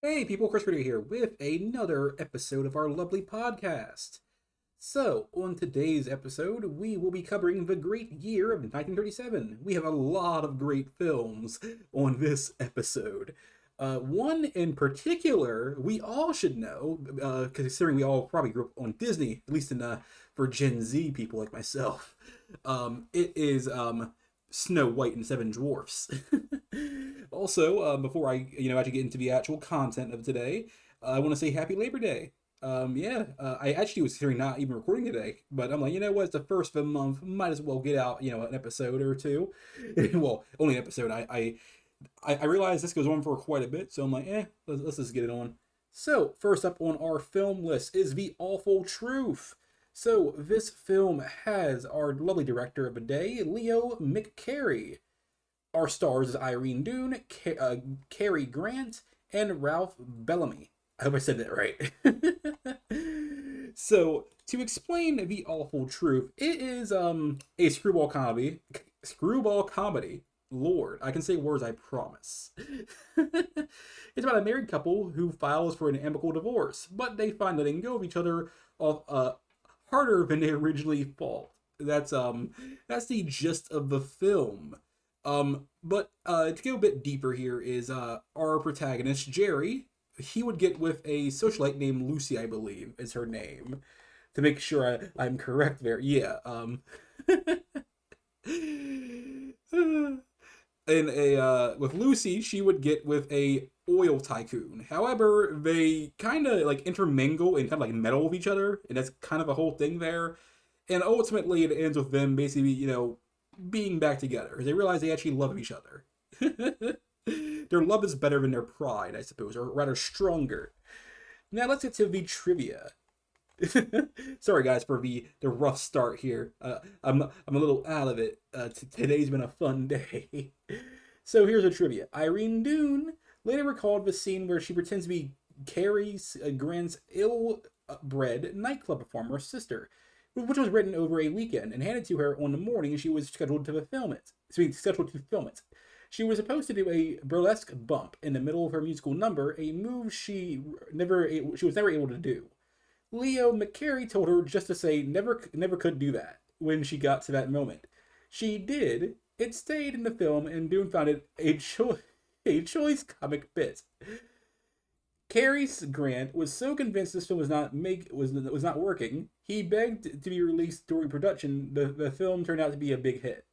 Hey people, Cursed Curator here with another episode of our lovely podcast. So, on today's episode, we will be covering the great year of 1937. We have a lot of great films on this episode. One in particular, we all should know, considering we all probably grew up on Disney, at least for Gen Z people like myself. It is Snow White and Seven Dwarfs. Also, before I actually get into the actual content of today, I want to say Happy Labor Day. I actually was considering not even recording today, but I'm like, you know what? It's the first of the month. Might as well get out, an episode or two. Well, only an episode. I realize this goes on for quite a bit, so I'm like, let's just get it on. So, first up on our film list is The Awful Truth. So, this film has our lovely director of the day, Leo McCarey. Our stars is Irene Dunne, Cary Grant, and Ralph Bellamy. I hope I said that right. So, to explain The Awful Truth, it is a screwball comedy. Screwball comedy. Lord, I can say words, I promise. It's about a married couple who files for an amicable divorce, but they find letting go of each other harder than they originally thought. That's the gist of the film. But to go a bit deeper here is our protagonist, Jerry. He would get with a socialite named Lucy, I believe, is her name. To make sure I'm correct there. Yeah, and with Lucy, she would get with a oil tycoon. However, they kind of like intermingle and kind of like meddle with each other, and that's kind of a whole thing there. And ultimately, it ends with them basically, being back together. They realize they actually love each other. Their love is better than their pride, I suppose, or rather stronger. Now let's get to the trivia. Sorry guys for the rough start here. I'm a little out of it. Today's been a fun day. So here's a trivia. Irene Dunne later recalled the scene where she pretends to be Cary Grant's ill-bred nightclub performer sister, which was written over a weekend and handed to her on the morning she was scheduled to film it. She was supposed to do a burlesque bump in the middle of her musical number, a move she was never able to do. Leo McCarey told her just to say never could do that when she got to that moment. She did. It stayed in the film, and Dune found it a choice comic bit. Cary Grant was so convinced this film was not working, he begged to be released during production. The film turned out to be a big hit.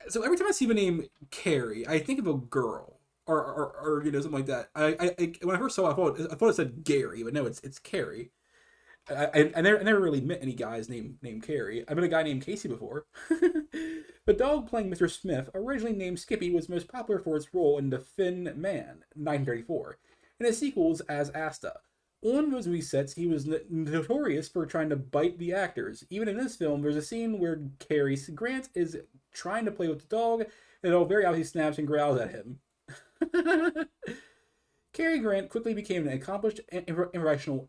So every time I see the name Carrie, I think of a girl or something like that. I when I first saw it, I thought it said Gary, but no, it's Carrie. I never really met any guys named Carrie. I met a guy named Casey before. The dog playing Mr. Smith, originally named Skippy, was most popular for its role in The Thin Man, 1934, and his sequels as Asta. On those movie sets, he was notorious for trying to bite the actors. Even in this film, there's a scene where Cary Grant is trying to play with the dog, and it all very obviously snaps and growls at him. Cary Grant quickly became an accomplished improvisational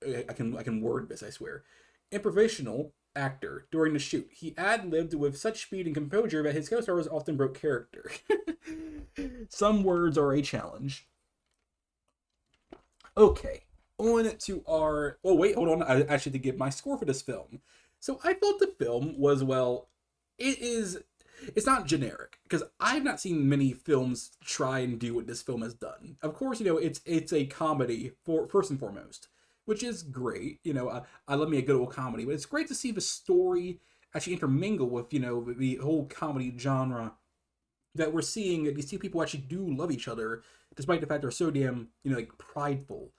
I can word this, I swear. Improvisational actor during the shoot. He ad-libbed with such speed and composure that his co-stars often broke character. Some words are a challenge. Okay, on to our... Oh, wait, hold on. I actually did give my score for this film. So I thought the film was, it's not generic, because I've not seen many films try and do what this film has done. Of course, it's a comedy, first and foremost, which is great. I love me a good old comedy, but it's great to see the story actually intermingle with, the whole comedy genre, that we're seeing that these two people actually do love each other, despite the fact they're so damn, prideful.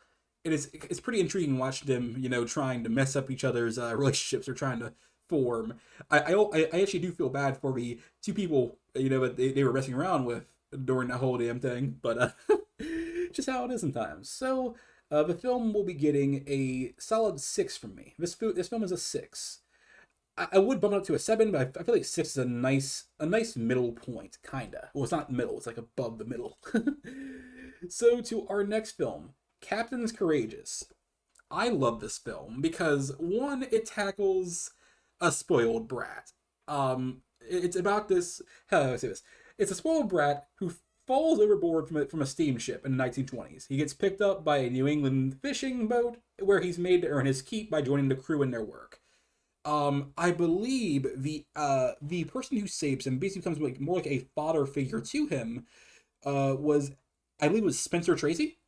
And it's pretty intriguing watching them, trying to mess up each other's relationships or trying to form. I actually do feel bad for the two people, that they were messing around with during that whole damn thing, but just how it is sometimes. So, the film will be getting a solid 6 from me. This film is a 6. I would bump it up to a 7, but I feel like 6 is a nice middle point, kinda. Well, it's not middle, it's like above the middle. So to our next film, Captain's Courageous. I love this film because, one, it tackles a spoiled brat. It's about this, how do I say this? It's a spoiled brat who falls overboard from a steamship in the 1920s. He gets picked up by a New England fishing boat where he's made to earn his keep by joining the crew in their work. I believe the person who saves him basically becomes like more like a father figure to him. Was I believe it was Spencer Tracy.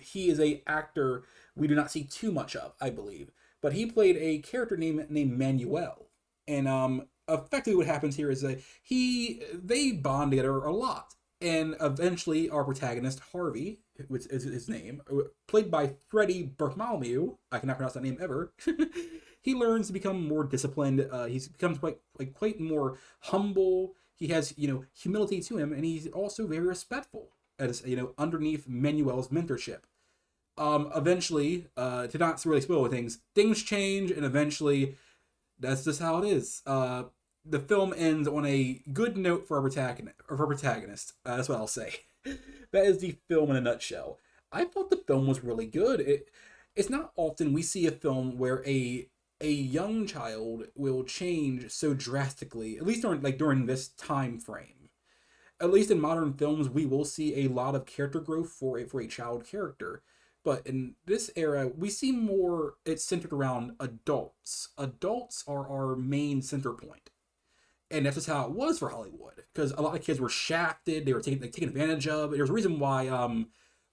He is a actor we do not see too much of, I believe, but he played a character named Manuel, and effectively what happens here is that they bond together a lot, and eventually our protagonist Harvey, which is his name, played by Freddie Bartholomew, I cannot pronounce that name ever. He learns to become more disciplined. He becomes quite more humble. He has humility to him, and he's also very respectful as underneath Manuel's mentorship. Eventually, to not really spoil things change, and eventually, that's just how it is. The film ends on a good note for our protagonist. That's what I'll say. That is the film in a nutshell. I thought the film was really good. It's not often we see a film where a young child will change so drastically, at least during this time frame. At least in modern films, we will see a lot of character growth for a child character. But in this era, we see more it's centered around adults. Adults are our main center point. And that's just how it was for Hollywood. Because a lot of kids were shafted, they were taken advantage of. There's a reason why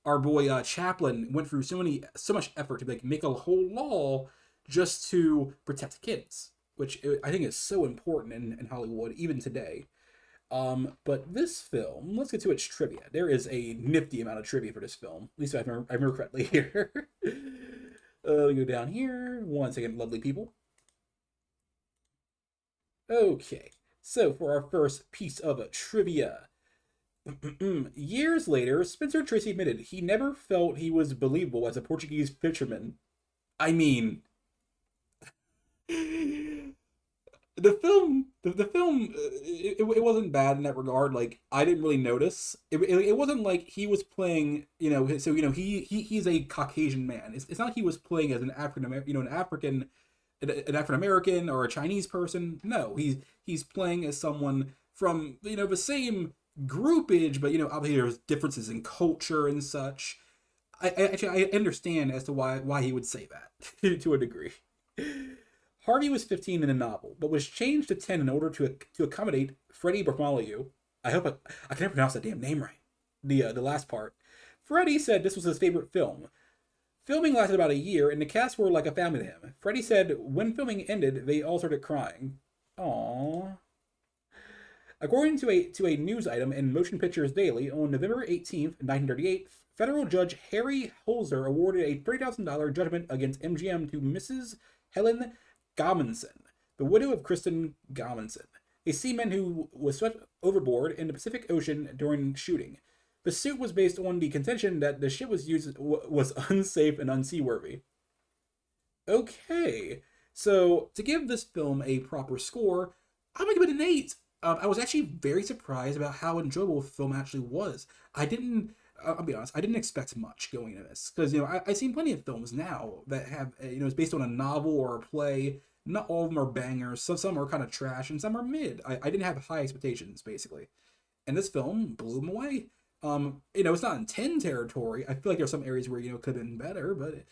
our boy Chaplin went through so much effort to make a whole law just to protect kids, which I think is so important in Hollywood even today. But this film, let's get to its trivia. There is a nifty amount of trivia for this film. At least I remember correctly here. Let me go down here. One second, lovely people. Okay, so for our first piece of trivia. Years later, Spencer Tracy admitted he never felt he was believable as a Portuguese fisherman. I mean, the film it wasn't bad in that regard. Like, I didn't really notice it wasn't like he was playing, so he's a Caucasian man. It's not like he was playing as an African American, an African American or a Chinese person. No, he's playing as someone from the same groupage, but obviously there's differences in culture and such. I understand as to why he would say that to a degree. Harvey was 15 in the novel, but was changed to 10 in order to accommodate Freddie Bartholomew. I hope I can never pronounce that damn name right. The last part. Freddie said this was his favorite film. Filming lasted about a year, and the cast were like a family to him. Freddie said when filming ended, they all started crying. Aww. According to a news item in Motion Pictures Daily, on November 18th, 1938, federal judge Harry Holzer awarded a $30,000 judgment against MGM to Mrs. Helen Gommensen, the widow of Kristen Gommensen, a seaman who was swept overboard in the Pacific Ocean during shooting. The suit was based on the contention that the ship was unsafe and unseaworthy. Okay, so to give this film a proper score, I'm gonna give it an 8. I was actually very surprised about how enjoyable the film actually was. I'll be honest, I didn't expect much going into this. Because, I've seen plenty of films now that have, it's based on a novel or a play. Not all of them are bangers. Some are kind of trash, and some are mid. I didn't have high expectations, basically. And this film blew them away. It's not in 10 territory. I feel like there's some areas where, could have been better, but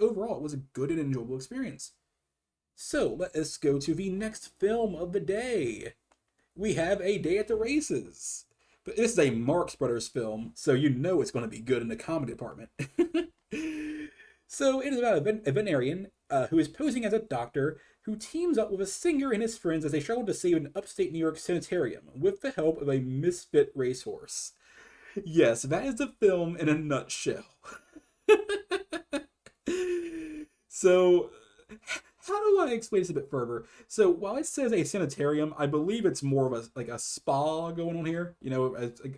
overall, it was a good and enjoyable experience. So, let us go to the next film of the day. We have A Day at the Races. But this is a Marx Brothers film, so it's going to be good in the comedy department. So it is about a veterinarian who is posing as a doctor who teams up with a singer and his friends as they struggle to save an upstate New York sanitarium with the help of a misfit racehorse. Yes, that is the film in a nutshell. So, how do I explain this a bit further? So, while it says a sanitarium, I believe it's more of a spa going on here,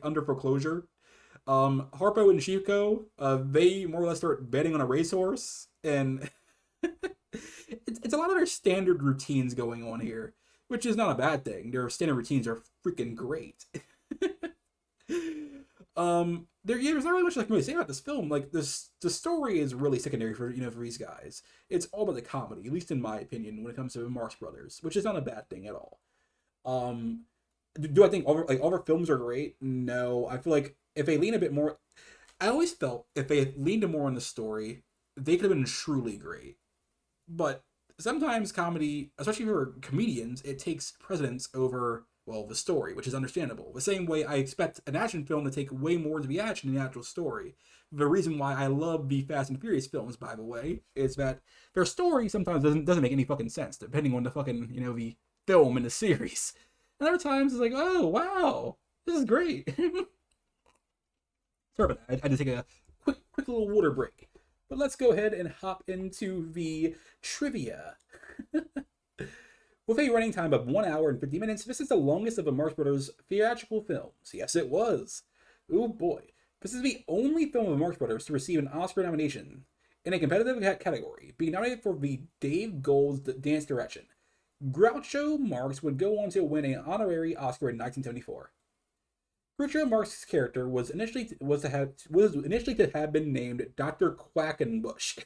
under foreclosure. Harpo and Chico, they more or less start betting on a racehorse, and it's a lot of their standard routines going on here, which is not a bad thing. Their standard routines are freaking great. There's not really much I can really say about this film. Like, the story is really secondary for these guys. It's all about the comedy, at least in my opinion, when it comes to Marx Brothers, which is not a bad thing at all. Do I think all their films are great? No, I feel like if they lean a bit more, I always felt if they leaned more on the story, they could have been truly great. But sometimes comedy, especially for comedians, it takes precedence over, well, the story, which is understandable. The same way I expect an action film to take way more to the action than the actual story. The reason why I love the Fast and Furious films, by the way, is that their story sometimes doesn't make any fucking sense, depending on the fucking, the film and the series. And other times it's like, oh wow, this is great. Sorry about that. I had to take a quick little water break. But let's go ahead and hop into the trivia. With a running time of 1 hour and 50 minutes, this is the longest of the Marx Brothers theatrical films. Yes, it was. Oh boy. This is the only film of the Marx Brothers to receive an Oscar nomination in a competitive category, being nominated for the Dave Gold's dance direction. Groucho Marx would go on to win an honorary Oscar in 1974. Groucho Marx's character was initially to have been named Dr. Quackenbush,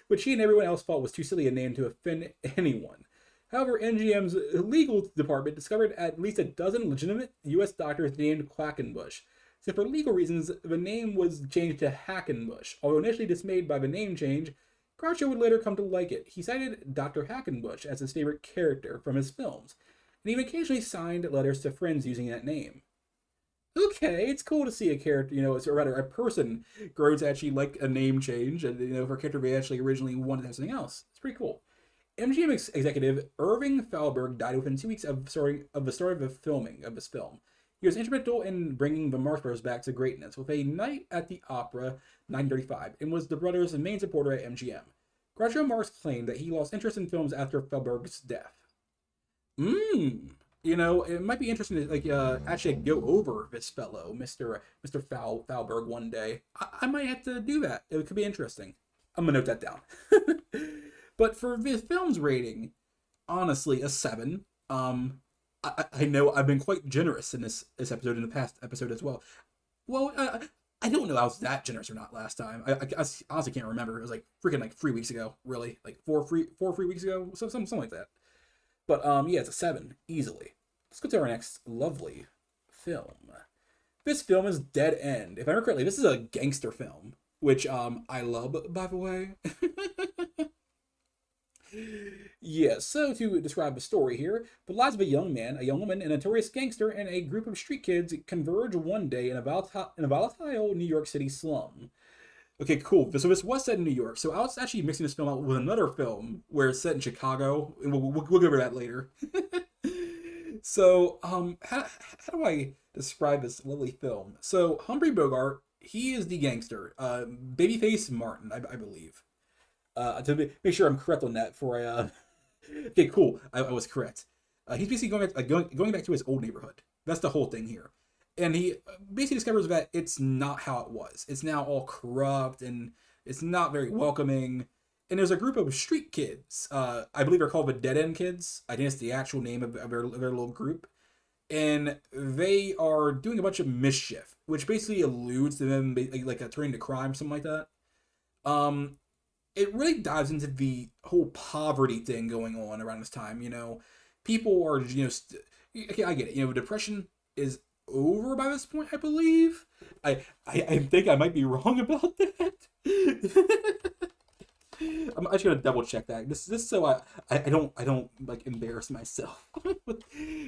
which he and everyone else thought was too silly a name to offend anyone. However, MGM's legal department discovered at least a dozen legitimate U.S. doctors named Quackenbush. So for legal reasons, the name was changed to Hackenbush. Although initially dismayed by the name change, Groucho would later come to like it. He cited Dr. Hackenbush as his favorite character from his films, and even occasionally signed letters to friends using that name. Okay, it's cool to see a character, or rather a person grow to actually like a name change, and for a character they actually originally wanted to have something else. It's pretty cool. MGM executive Irving Thalberg died within 2 weeks of the start of the filming of this film. He was instrumental in bringing the Marx Brothers back to greatness with A Night at the Opera 1935, and was the brothers' main supporter at MGM. Groucho Marx claimed that he lost interest in films after Thalberg's death. It might be interesting to actually go over this fellow, Mr. Thalberg, one day. I might have to do that. It could be interesting. I'm gonna note that down. But for this film's rating, honestly, a 7. I know I've been quite generous in this episode, in the past episode as well. Well, I don't know if I was that generous or not last time. I honestly can't remember. It was freaking 3 weeks ago, really, four free weeks ago, something like that. But yeah, it's a 7 easily. Let's go to our next lovely film. This film is Dead End. If I remember correctly, this is a gangster film, which I love, by the way. Yeah, so to describe the story here, the lives of a young man, a young woman, a notorious gangster, and a group of street kids converge one day in a volatile New York City slum. Okay, cool. So this was set in New York. So I was actually mixing this film out with another film where it's set in Chicago, and we'll go over that later. So, how do I describe this lovely film? So Humphrey Bogart, he is the gangster, Babyface Martin, I believe. To make sure I'm correct on that before I. Okay, cool. I was correct. He's basically going back to his old neighborhood. That's the whole thing here, and he basically discovers that it's not how it was. It's now all corrupt and it's not very welcoming. And there's a group of street kids. I believe they're called the Dead End Kids. I think it's the actual name of their little group, and they are doing a bunch of mischief, which basically alludes to them turning to crime, something like that. It really dives into the whole poverty thing going on around this time. People are okay, I get it. Depression is over by this point, I believe. I think I might be wrong about that. I'm just gonna double check that. This so I don't embarrass myself with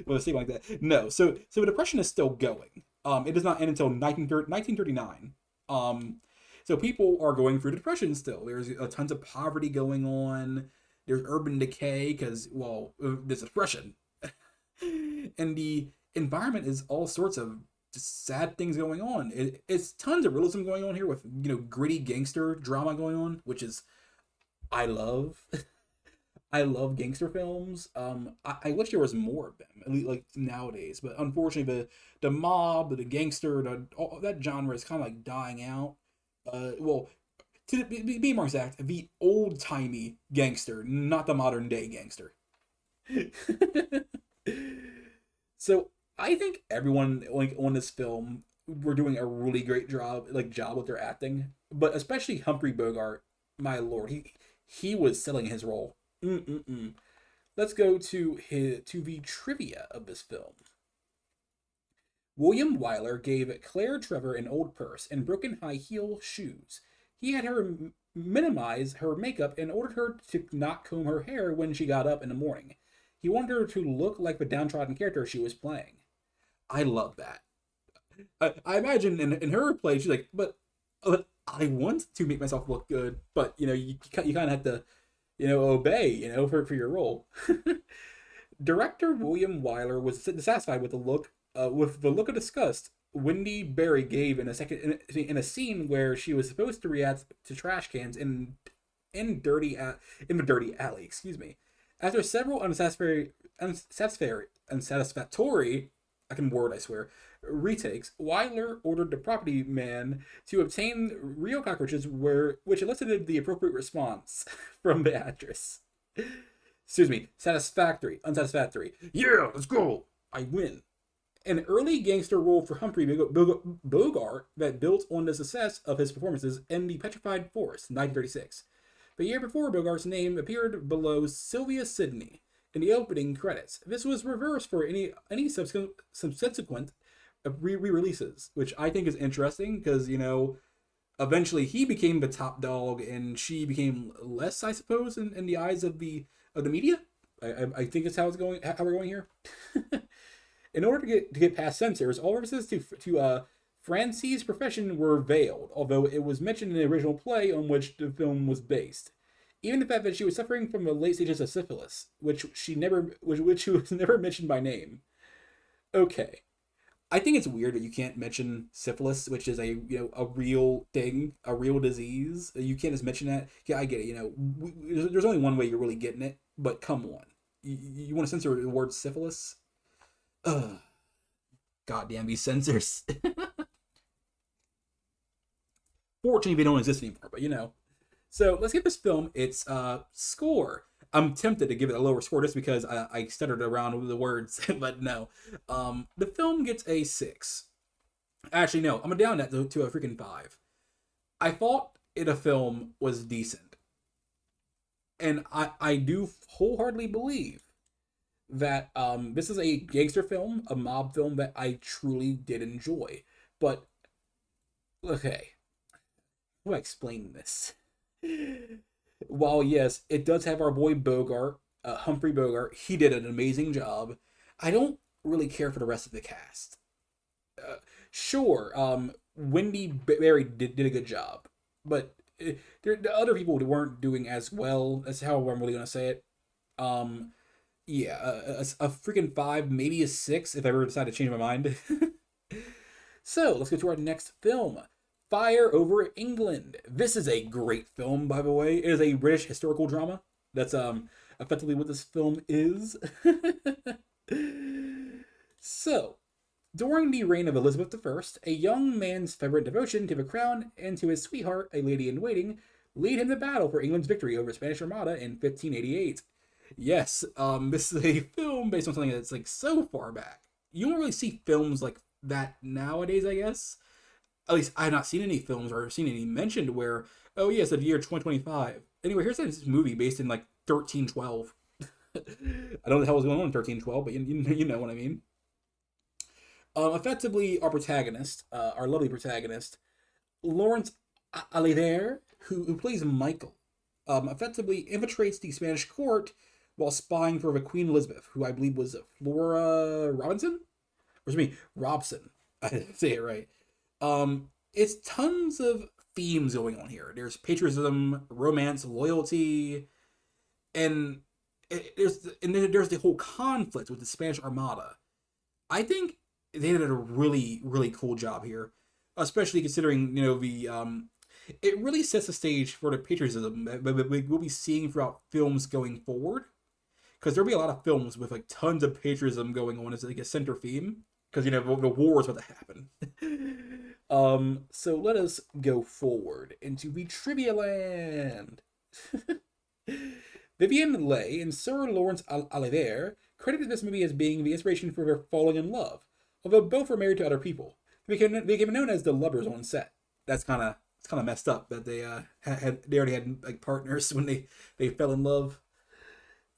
a statement like that. No, so the depression is still going. It does not end until 1939. So people are going through depression still. There's tons of poverty going on. There's urban decay because, there's depression. And the environment is all sorts of just sad things going on. It's tons of realism going on here with, gritty gangster drama going on, which is, I love. I love gangster films. I wish there was more of them, at least nowadays. But unfortunately, the mob, the gangster, all that genre is kind of dying out. To be more exact, the old timey gangster, not the modern day gangster. So I think everyone on this film were doing a really great job with their acting, but especially Humphrey Bogart. My lord, he was selling his role. Let's go to the trivia of this film. William Wyler gave Claire Trevor an old purse and broken high heel shoes. He had her minimize her makeup and ordered her to not comb her hair when she got up in the morning. He wanted her to look like the downtrodden character she was playing. I love that. I imagine in her play, she's like, but I want to make myself look good, but you kind of have to obey for your role. Director William Wyler was dissatisfied with the look of disgust Wendy Berry gave in a scene where she was supposed to react to trash cans in the dirty alley. Excuse me. After several unsatisfactory, I can word I swear, retakes, Wyler ordered the property man to obtain real cockroaches, which elicited the appropriate response from the actress. Excuse me, unsatisfactory. Yeah, let's go. I win. An early gangster role for Humphrey Bogart that built on the success of his performances in The Petrified Forest, 1936. The year before, Bogart's name appeared below Sylvia Sidney in the opening credits. This was reversed for any subsequent re-releases, which I think is interesting because eventually he became the top dog and she became less, I suppose, in the eyes of the media. I think that's how we're going here. In order to get past censors, all references to Francie's profession were veiled, although it was mentioned in the original play on which the film was based. Even the fact that she was suffering from the late stages of syphilis, which was never mentioned by name. Okay, I think it's weird that you can't mention syphilis, which is a real thing, a real disease. You can't just mention that. Yeah, I get it. There's only one way you're really getting it, but come on, you want to censor the word syphilis? Ugh. Goddamn these censors. Fortunately, they don't exist anymore, but. So let's give this film its score. I'm tempted to give it a lower score just because I stuttered around with the words, but no. The film gets a 6. Actually, no, I'm gonna down that to a freaking 5. I thought a film was decent. And I do wholeheartedly believe that this is a gangster film, a mob film that I truly did enjoy. But, okay, how do I explain this? While, yes, it does have our boy Bogart, Humphrey Bogart, he did an amazing job. I don't really care for the rest of the cast. Sure, Wendy Berry did a good job, but the other people weren't doing as well. That's how I'm really gonna say it. Um, yeah, a freaking 5, maybe a 6 if I ever decide to change my mind. So let's go to our next film. Fire Over England. This is a great film, by the way. It is a British historical drama. That's effectively what this film is. So, during the reign of Elizabeth I, a young man's fervent devotion to the crown and to his sweetheart, a lady in waiting, lead him to battle for England's victory over Spanish Armada in 1588. Yes, this is a film based on something that's like so far back. You don't really see films like that nowadays, I guess. At least I have not seen any films or seen any mentioned where, oh yes, the year 2025. Anyway, here's this movie based in like 1312. I don't know what the hell was going on in 1312, but you know what I mean. Effectively, our lovely protagonist, Lawrence Olivier, who plays Michael, effectively infiltrates the Spanish court while spying for the Queen Elizabeth, who I believe was Flora Robinson? Or excuse me, Robson. I didn't say it right. It's tons of themes going on here. There's patriotism, romance, loyalty, and there's the whole conflict with the Spanish Armada. I think they did a really really cool job here, especially considering the it really sets the stage for the patriotism that we'll be seeing throughout films going forward. Because there'll be a lot of films with like tons of patriotism going on as like a center theme. Because the war is about to happen. So let us go forward into the trivia land. Vivian Leigh and Sir Lawrence Olivier credited this movie as being the inspiration for their falling in love, although both were married to other people. They became known as the lovers on set. It's kind of messed up that they already had like partners when they fell in love.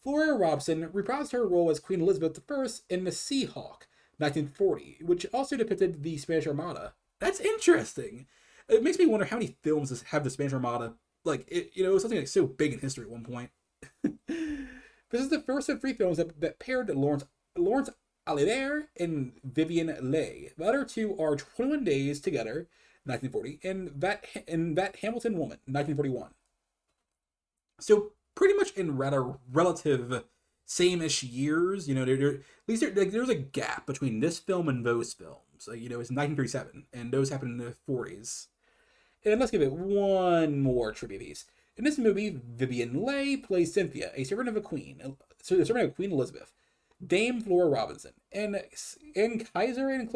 Flora Robson reprised her role as Queen Elizabeth I in The Seahawk, 1940, which also depicted the Spanish Armada. That's interesting. It makes me wonder how many films have the Spanish Armada, like, it was something like so big in history at one point. This is the first of three films that paired Lawrence Olivier and Vivian Leigh. The other two are 21 Days Together, 1940, and That Hamilton Woman, 1941. So pretty much in rather relative same-ish years, at least there's a gap between this film and those films. It's 1937, and those happened in the 40s. And let's give it one more trivia piece. In this movie, Vivian Leigh plays Cynthia, a servant of Queen Elizabeth, Dame Flora Robinson, and Kaiser and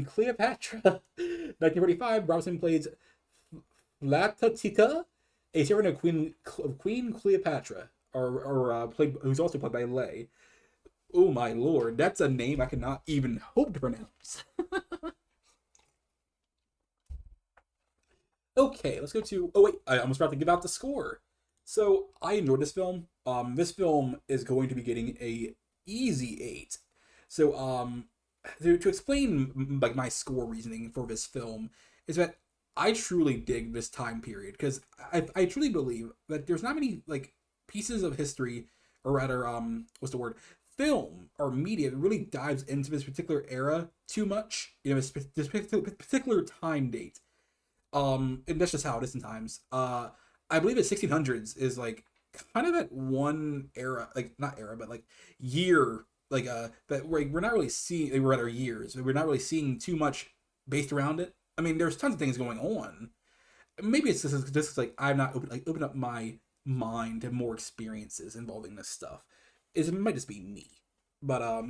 Cleopatra. 1945, Robinson plays Latatita, a servant of Queen Cleopatra, who's also played by Leigh. Oh my lord, that's a name I cannot even hope to pronounce. Okay, let's go to. Oh wait, I almost forgot to give out the score. So I enjoyed this film. This film is going to be getting a easy 8. So to explain like my score reasoning for this film is that I truly dig this time period because I truly believe that there's not many like pieces of history, or rather what's the word, film or media that really dives into this particular era too much. This particular time date. And that's just how it is sometimes. I believe the 1600s is like kind of that one era, like not era, but like year, like that we're not really seeing. We're at our years. We're not really seeing too much based around it. I mean, there's tons of things going on. Maybe it's just like I've not opened up my mind to more experiences involving this stuff. It might just be me, but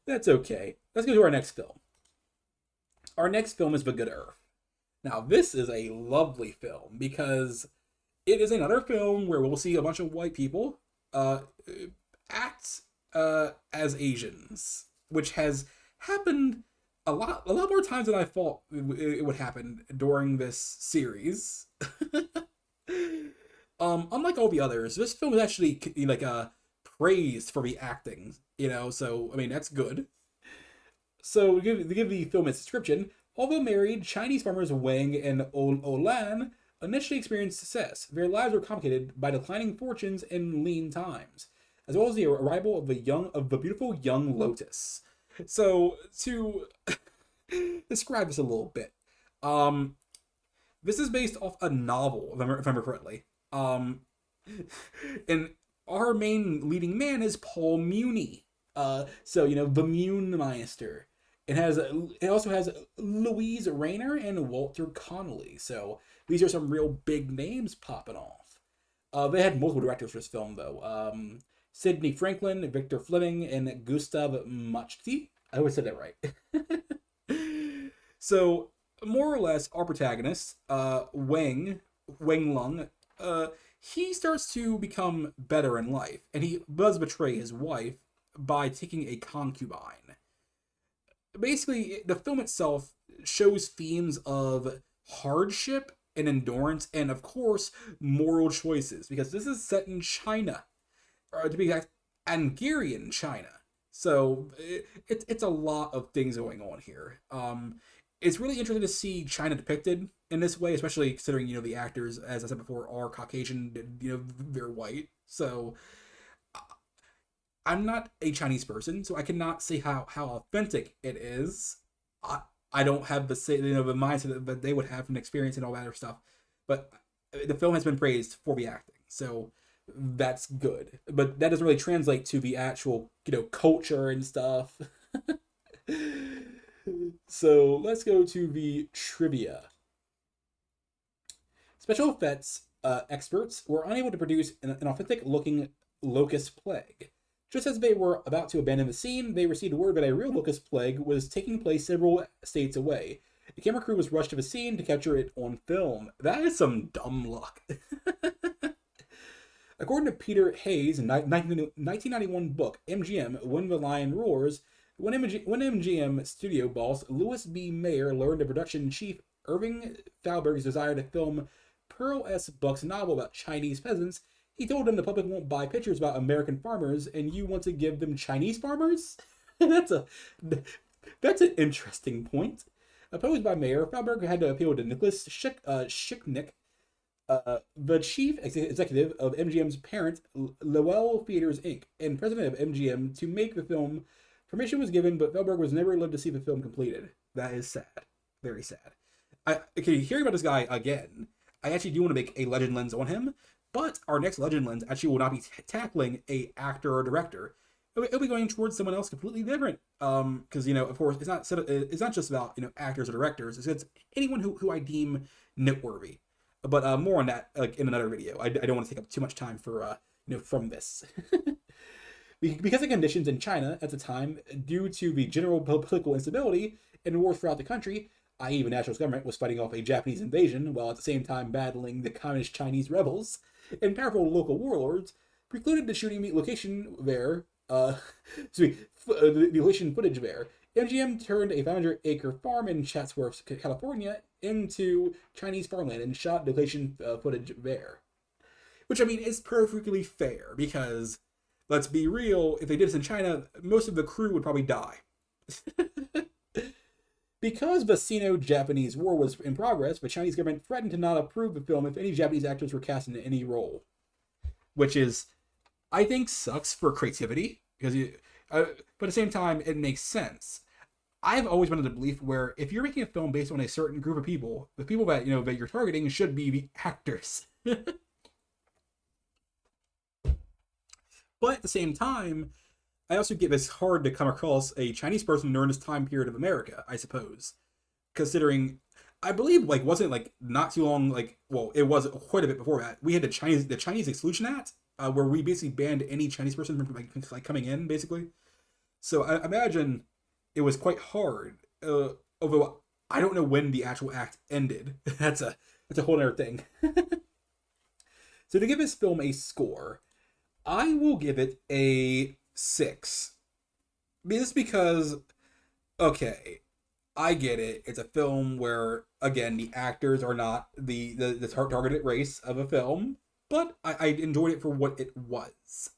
that's okay. Let's go to our next film. Our next film is The Good Earth. Now, this is a lovely film because it is another film where we'll see a bunch of white people act as Asians, which has happened a lot more times than I thought it would happen during this series. Unlike all the others, this film is actually like praised for the acting. So I mean that's good. So to give the film its description, although married, Chinese farmers Wang and Olan initially experienced success. Their lives were complicated by declining fortunes and lean times, as well as the arrival of the beautiful young Lotus. So to describe this a little bit, this is based off a novel, if I remember correctly. And our main leading man is Paul Muni. So the Munmeister. It also has Louise Rayner and Walter Connolly. So these are some real big names popping off. They had multiple directors for this film though. Sidney Franklin, Victor Fleming, and Gustav Machty. I always said that right. So more or less, our protagonist, Wang Lung, he starts to become better in life, and he does betray his wife by taking a concubine. Basically, the film itself shows themes of hardship and endurance, and of course, moral choices, because this is set in China, or to be exact, Angarian China. So it's a lot of things going on here. It's really interesting to see China depicted in this way, especially considering the actors, as I said before, are Caucasian. They're white, so I'm not a Chinese person, so I cannot say how authentic it is. I don't have the the mindset that they would have from experience and all that other stuff. But the film has been praised for the acting, so that's good. But that doesn't really translate to the actual culture and stuff. So let's go to the trivia. Special effects experts were unable to produce an authentic looking locust plague. Just as they were about to abandon the scene, they received word that a real locust plague was taking place several states away. The camera crew was rushed to the scene to capture it on film. That is some dumb luck. According to Peter Hayes' 1991 book, MGM, When the Lion Roars, when MGM studio boss Louis B. Mayer learned of production chief Irving Thalberg's desire to film Pearl S. Buck's novel about Chinese peasants, he told him the public won't buy pictures about American farmers, and you want to give them Chinese farmers? that's a that's an interesting point. Opposed by Mayor, Falberg had to appeal to Nicholas Schicknick, the chief executive of MGM's parent, Lowell Theaters Inc., and president of MGM, to make the film. Permission was given, but Felberg was never allowed to see the film completed. That is sad. Very sad. Okay, hearing about this guy again, I actually do want to make a legend lens on him, but our next legend lens actually will not be tackling a actor or director. It'll be going towards someone else completely different. Because of course, it's not just about actors or directors. It's anyone who I deem noteworthy. But more on that like in another video. I don't want to take up too much time for from this. Because of conditions in China at the time, due to the general political instability and wars throughout the country, i.e. the nationalist government was fighting off a Japanese invasion while at the same time battling the communist Chinese rebels, and powerful local warlords precluded the shooting location there. The location footage there. MGM turned a 500-acre farm in Chatsworth, California, into Chinese farmland and shot location footage there. Which, I mean, is perfectly fair, because, let's be real, if they did this in China, most of the crew would probably die. Because the Sino-Japanese War was in progress, the Chinese government threatened to not approve the film if any Japanese actors were cast in any role. Which is, I think, sucks for creativity, because but at the same time, it makes sense. I've always been of the belief where if you're making a film based on a certain group of people, the people that that you're targeting should be the actors. But at the same time, I also get it's hard to come across a Chinese person during this time period of America, I suppose. Considering, I believe, wasn't not too long, it was quite a bit before that. We had the Chinese Exclusion Act, where we basically banned any Chinese person from coming in, basically. So I imagine it was quite hard. Although I don't know when the actual act ended. That's a whole other thing. So to give this film a score, I will give it a 6. Just because, okay, I get it. It's a film where, again, the actors are not the targeted race of a film, but I enjoyed it for what it was.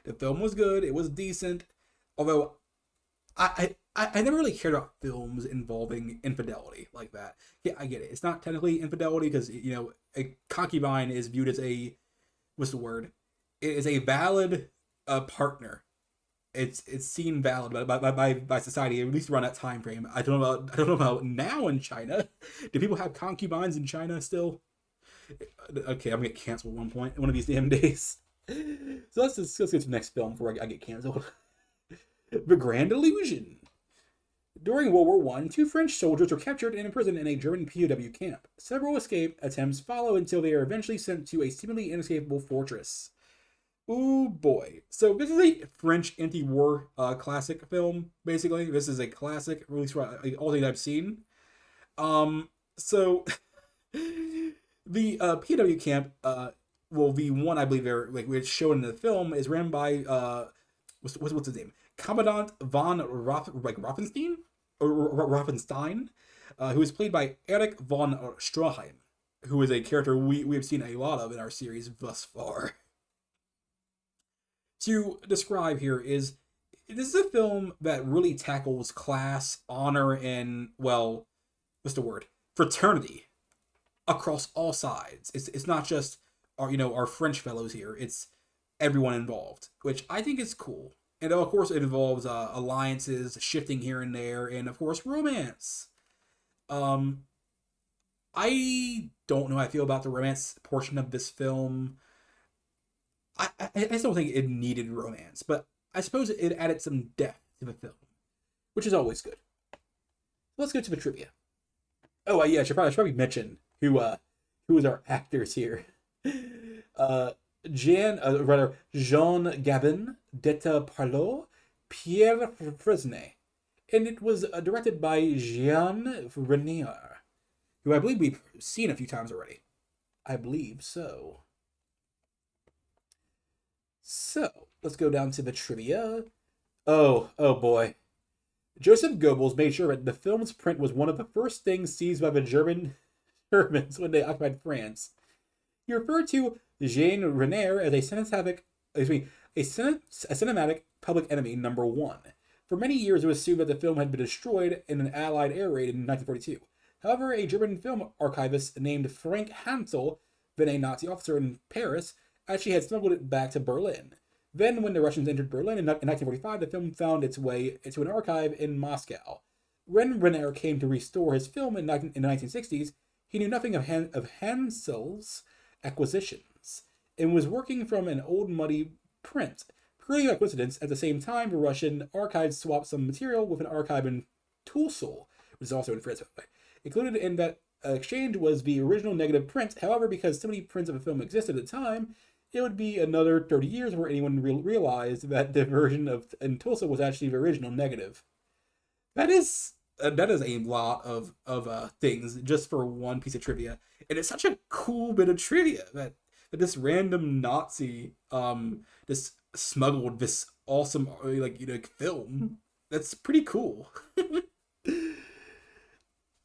The film was good. It was decent. Although, I never really cared about films involving infidelity like that. Yeah, I get it. It's not technically infidelity because, a concubine is viewed as what's the word? It is a valid partner. It's seen valid by society, at least around that time frame. I don't know about now in China. Do people have concubines in China still? Okay, I'm gonna get canceled at one of these damn days. So let's get to the next film before I get canceled. The Grand Illusion. During World War I, 2 French soldiers were captured and imprisoned in a German POW camp. Several escape attempts follow until they are eventually sent to a seemingly inescapable fortress. Ooh boy. So this is a French anti-war classic film, basically. This is a classic, at least all things I've seen. So the POW camp, the one I believe they're it's shown in the film is ran by what's his name? Commandant von Raffenstein, who is played by Erich von Stroheim, who is a character we have seen a lot of in our series thus far. To describe here this is a film that really tackles class, honor, and, well, what's the word? Fraternity across all sides. It's not just our French fellows here. It's everyone involved, which I think is cool. And of course, it involves alliances, shifting here and there, and of course, romance. I don't know how I feel about the romance portion of this film. I just don't think it needed romance, but I suppose it added some depth to the film, which is always good. Let's go to the trivia. Oh, yeah, I should probably mention who is our actors here. Jean Gabin, Detta Parlot, Pierre Fresnay, and it was directed by Jean Renier, who I believe we've seen a few times already. I believe so. So, let's go down to the trivia. Oh boy. Joseph Goebbels made sure that the film's print was one of the first things seized by the Germans when they occupied France. He referred to Jean Renier as a cinematic public enemy number 1. For many years, it was assumed that the film had been destroyed in an Allied air raid in 1942. However, a German film archivist named Frank Hansel, then a Nazi officer in Paris, actually had smuggled it back to Berlin. Then, when the Russians entered Berlin in 1945, the film found its way into an archive in Moscow. When Renner came to restore his film in the 1960s, he knew nothing of Hansel's acquisitions and was working from an old muddy print. Purely by coincidence, at the same time, the Russian archives swapped some material with an archive in Tulsel, which is also in France, by the way. Included in that exchange was the original negative print. However, because so many prints of a film existed at the time, it would be another 30 years before anyone realized that the version of in Tulsa was actually the original negative. That is a lot of things just for one piece of trivia, and it's such a cool bit of trivia that this random Nazi just smuggled this awesome film. That's pretty cool.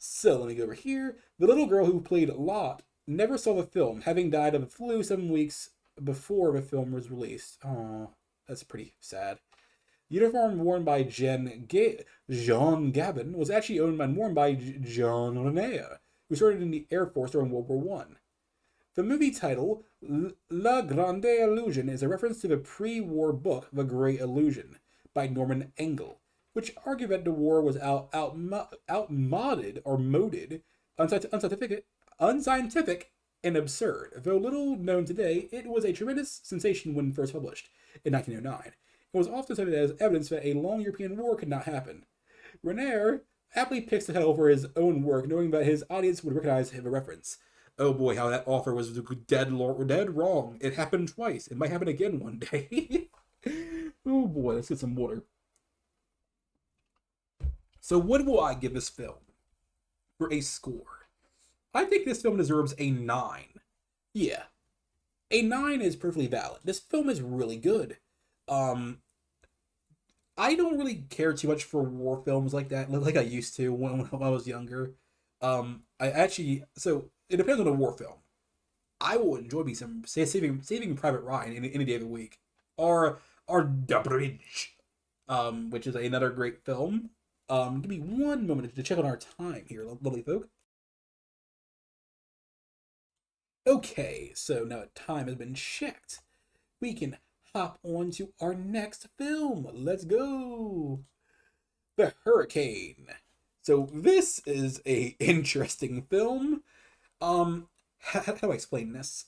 So let me go over here. The little girl who played Lot never saw the film, having died of the flu 7 weeks before the film was released. Oh, that's pretty sad. The uniform worn by Jean Gabin was actually owned and worn by Jean Renier, who served in the Air Force during World War One. The movie title, La Grande Illusion, is a reference to the pre-war book The Great Illusion by Norman Engel, which argued that the war was outmoded or moded, unscientific, and absurd. Though little known today, it was a tremendous sensation when first published in 1909. It was often cited as evidence that a long European war could not happen. Renier aptly picks the title for his own work, knowing that his audience would recognize the reference. Oh boy, how that author was dead wrong. It happened twice. It might happen again one day. Oh boy, let's get some water. So what will I give this film for a score? I think this film deserves a 9. Yeah. A 9 is perfectly valid. This film is really good. I don't really care too much for war films like that, like I used to when I was younger. So it depends on the war film. I will enjoy me some Saving Private Ryan any day of the week, or The Bridge, which is another great film. Give me one moment to check on our time here, lovely folk. Okay, so now that time has been checked, we can hop on to our next film. Let's go. The Hurricane. So this is a interesting film. How do I explain this?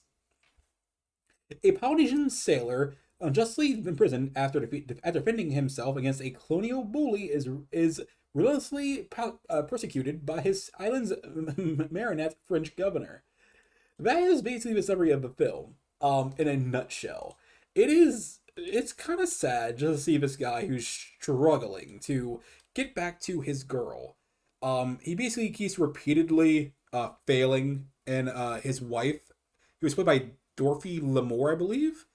A Polynesian sailor unjustly imprisoned after defending himself against a colonial bully is relentlessly persecuted by his island's marionette French governor. That is basically the summary of the film, in a nutshell. It's kind of sad just to see this guy who's struggling to get back to his girl. He basically keeps repeatedly failing, and his wife, who was played by Dorothy Lamour, I believe,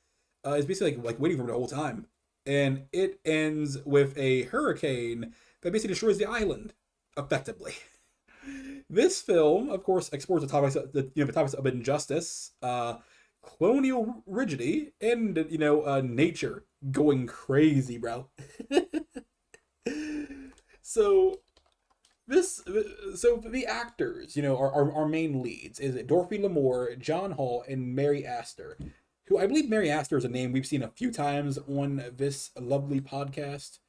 is basically like waiting for him the whole time. And it ends with a hurricane that basically destroys the island, effectively. This film, of course, explores the topics of injustice, colonial rigidity, and nature going crazy, bro. So the actors, our main leads is Dorothy Lamour, John Hall, and Mary Astor, who I believe Mary Astor is a name we've seen a few times on this lovely podcast.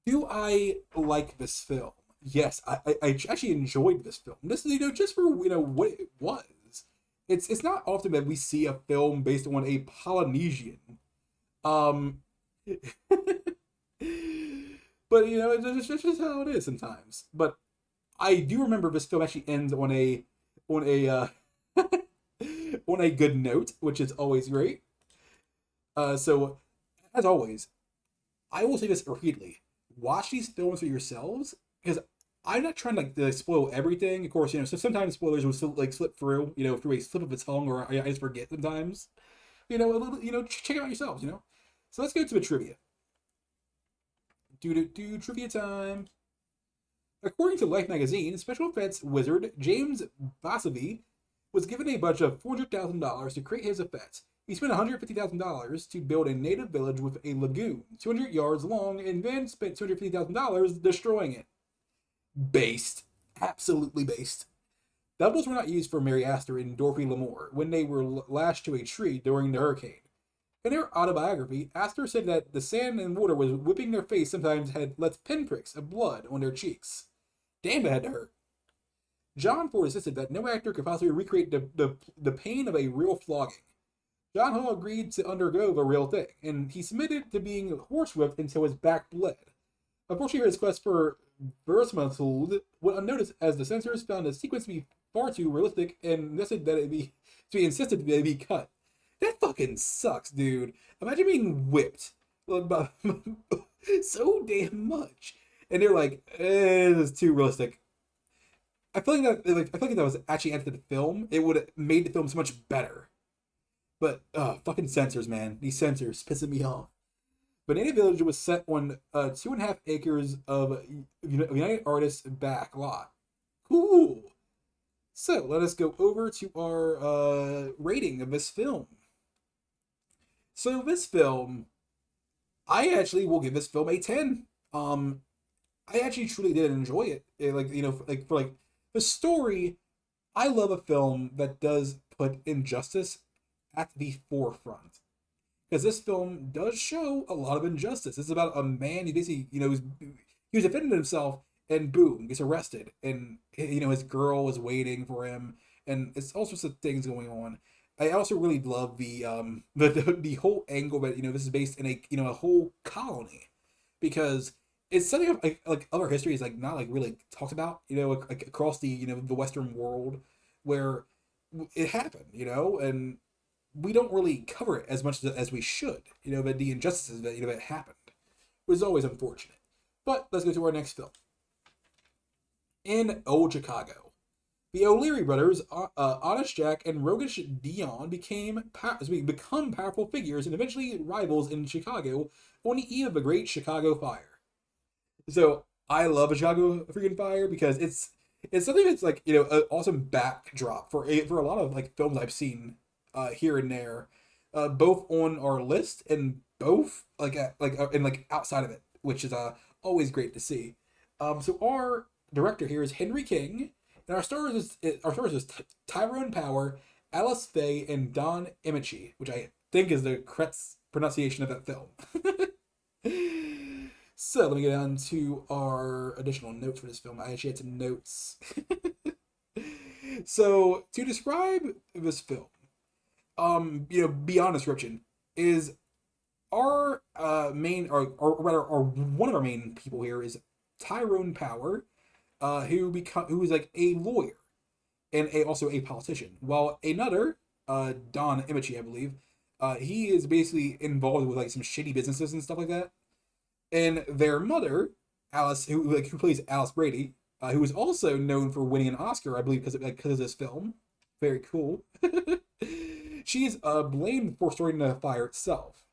Do I like this film? Yes, I actually enjoyed this film. This just for what it was. It's not often that we see a film based on a Polynesian. Um, but it's just how it is sometimes. But I do remember this film actually ends on a on a good note, which is always great. So as always, I will say this repeatedly: watch these films for yourselves, because I'm not trying to spoil everything. Of course, so sometimes spoilers will still slip through, through a slip of the tongue, or I just forget sometimes. A little, check it out yourselves. So let's go to the trivia. Do trivia time. According to Life magazine, special effects wizard James Basavi was given a budget of $400,000 to create his effects. He spent $150,000 to build a native village with a lagoon 200 yards long and then spent $250,000 destroying it. Based. Absolutely based. Doubles were not used for Mary Astor and Dorothy L'Amour when they were lashed to a tree during the hurricane. In their autobiography, Astor said that the sand and water was whipping their face sometimes had left pinpricks of blood on their cheeks. Damn, that had to hurt. John Ford insisted that no actor could possibly recreate the pain of a real flogging. John Hall agreed to undergo the real thing, and he submitted to being horsewhipped until his back bled. Unfortunately, his quest for verisimilitude went unnoticed as the censors found the sequence to be far too realistic and insisted that it be cut. That fucking sucks, dude. Imagine being whipped so damn much, and they're like, "This is too realistic." I feel like if that was actually added to the film, it would have made the film so much better. But fucking censors, man. These censors pissing me off. Banana Village was set on 2.5 acres of United Artists back lot. Cool. So let us go over to our rating of this film. So this film, I actually will give this film a 10. I actually truly did enjoy it. For the story, I love a film that does put injustice at the forefront. Because this film does show a lot of injustice. It's about a man who basically, he was defending himself and boom, gets arrested. And, his girl is waiting for him. And it's all sorts of things going on. I also really love the whole angle that, this is based in a whole colony. Because it's something like other history is like not like really talked about, like across the Western world where it happened, and we don't really cover it as much as we should, but the injustices that happened was always unfortunate. But let's go to our next film. In Old Chicago, the O'Leary brothers, Honest Jack and Roguish Dion, become powerful figures and eventually rivals in Chicago on the eve of a great Chicago fire. So I love a Chicago freaking fire because it's something that's like an awesome backdrop for a lot of like films I've seen here and there, both on our list and both and like outside of it, which is always great to see. So our director here is Henry King, and our stars is Tyrone Power, Alice Faye, and Don Emichi, which I think is the correct pronunciation of that film. So let me get on to our additional notes for this film. I actually had some notes. So to describe this film, beyond description, is our main, or rather, our one of our main people here is Tyrone Power, who is like a lawyer and also a politician, while another, Don Emichi, I believe, he is basically involved with like some shady businesses and stuff like that. And their mother, Alice, who plays Alice Brady, who is also known for winning an Oscar, I believe, because of this film. Very cool. She is blamed for starting the fire itself,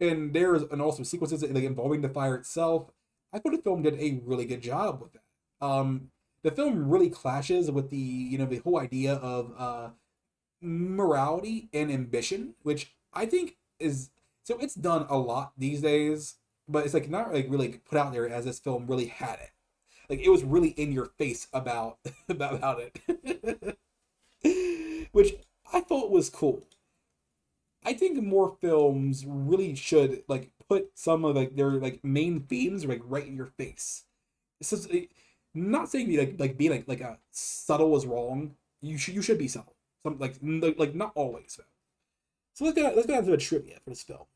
and there's an also sequences like involving the fire itself. I thought the film did a really good job with that. The film really clashes with the whole idea of morality and ambition, which I think is so it's done a lot these days, but it's like not like really put out there as this film really had it. Like it was really in your face about about it, which I thought was cool. I think more films really should like put some of like their like main themes like right in your face. This is not saying be like a subtle is wrong. You should be subtle. Some like not always though. So let's get into the trivia for this film.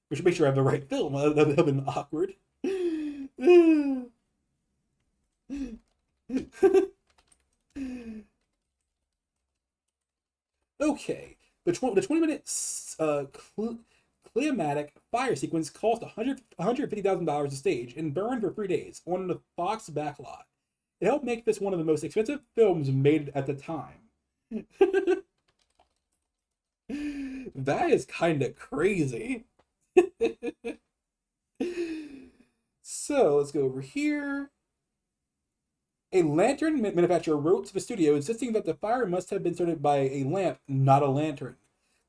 We should make sure I have the right film. That would have been awkward. Okay, the 20 minute climatic fire sequence cost $150,000 to stage and burned for 3 days on the Fox backlot. It helped make this one of the most expensive films made at the time. That is kind of crazy. So let's go over here. A lantern manufacturer wrote to the studio insisting that the fire must have been started by a lamp, not a lantern.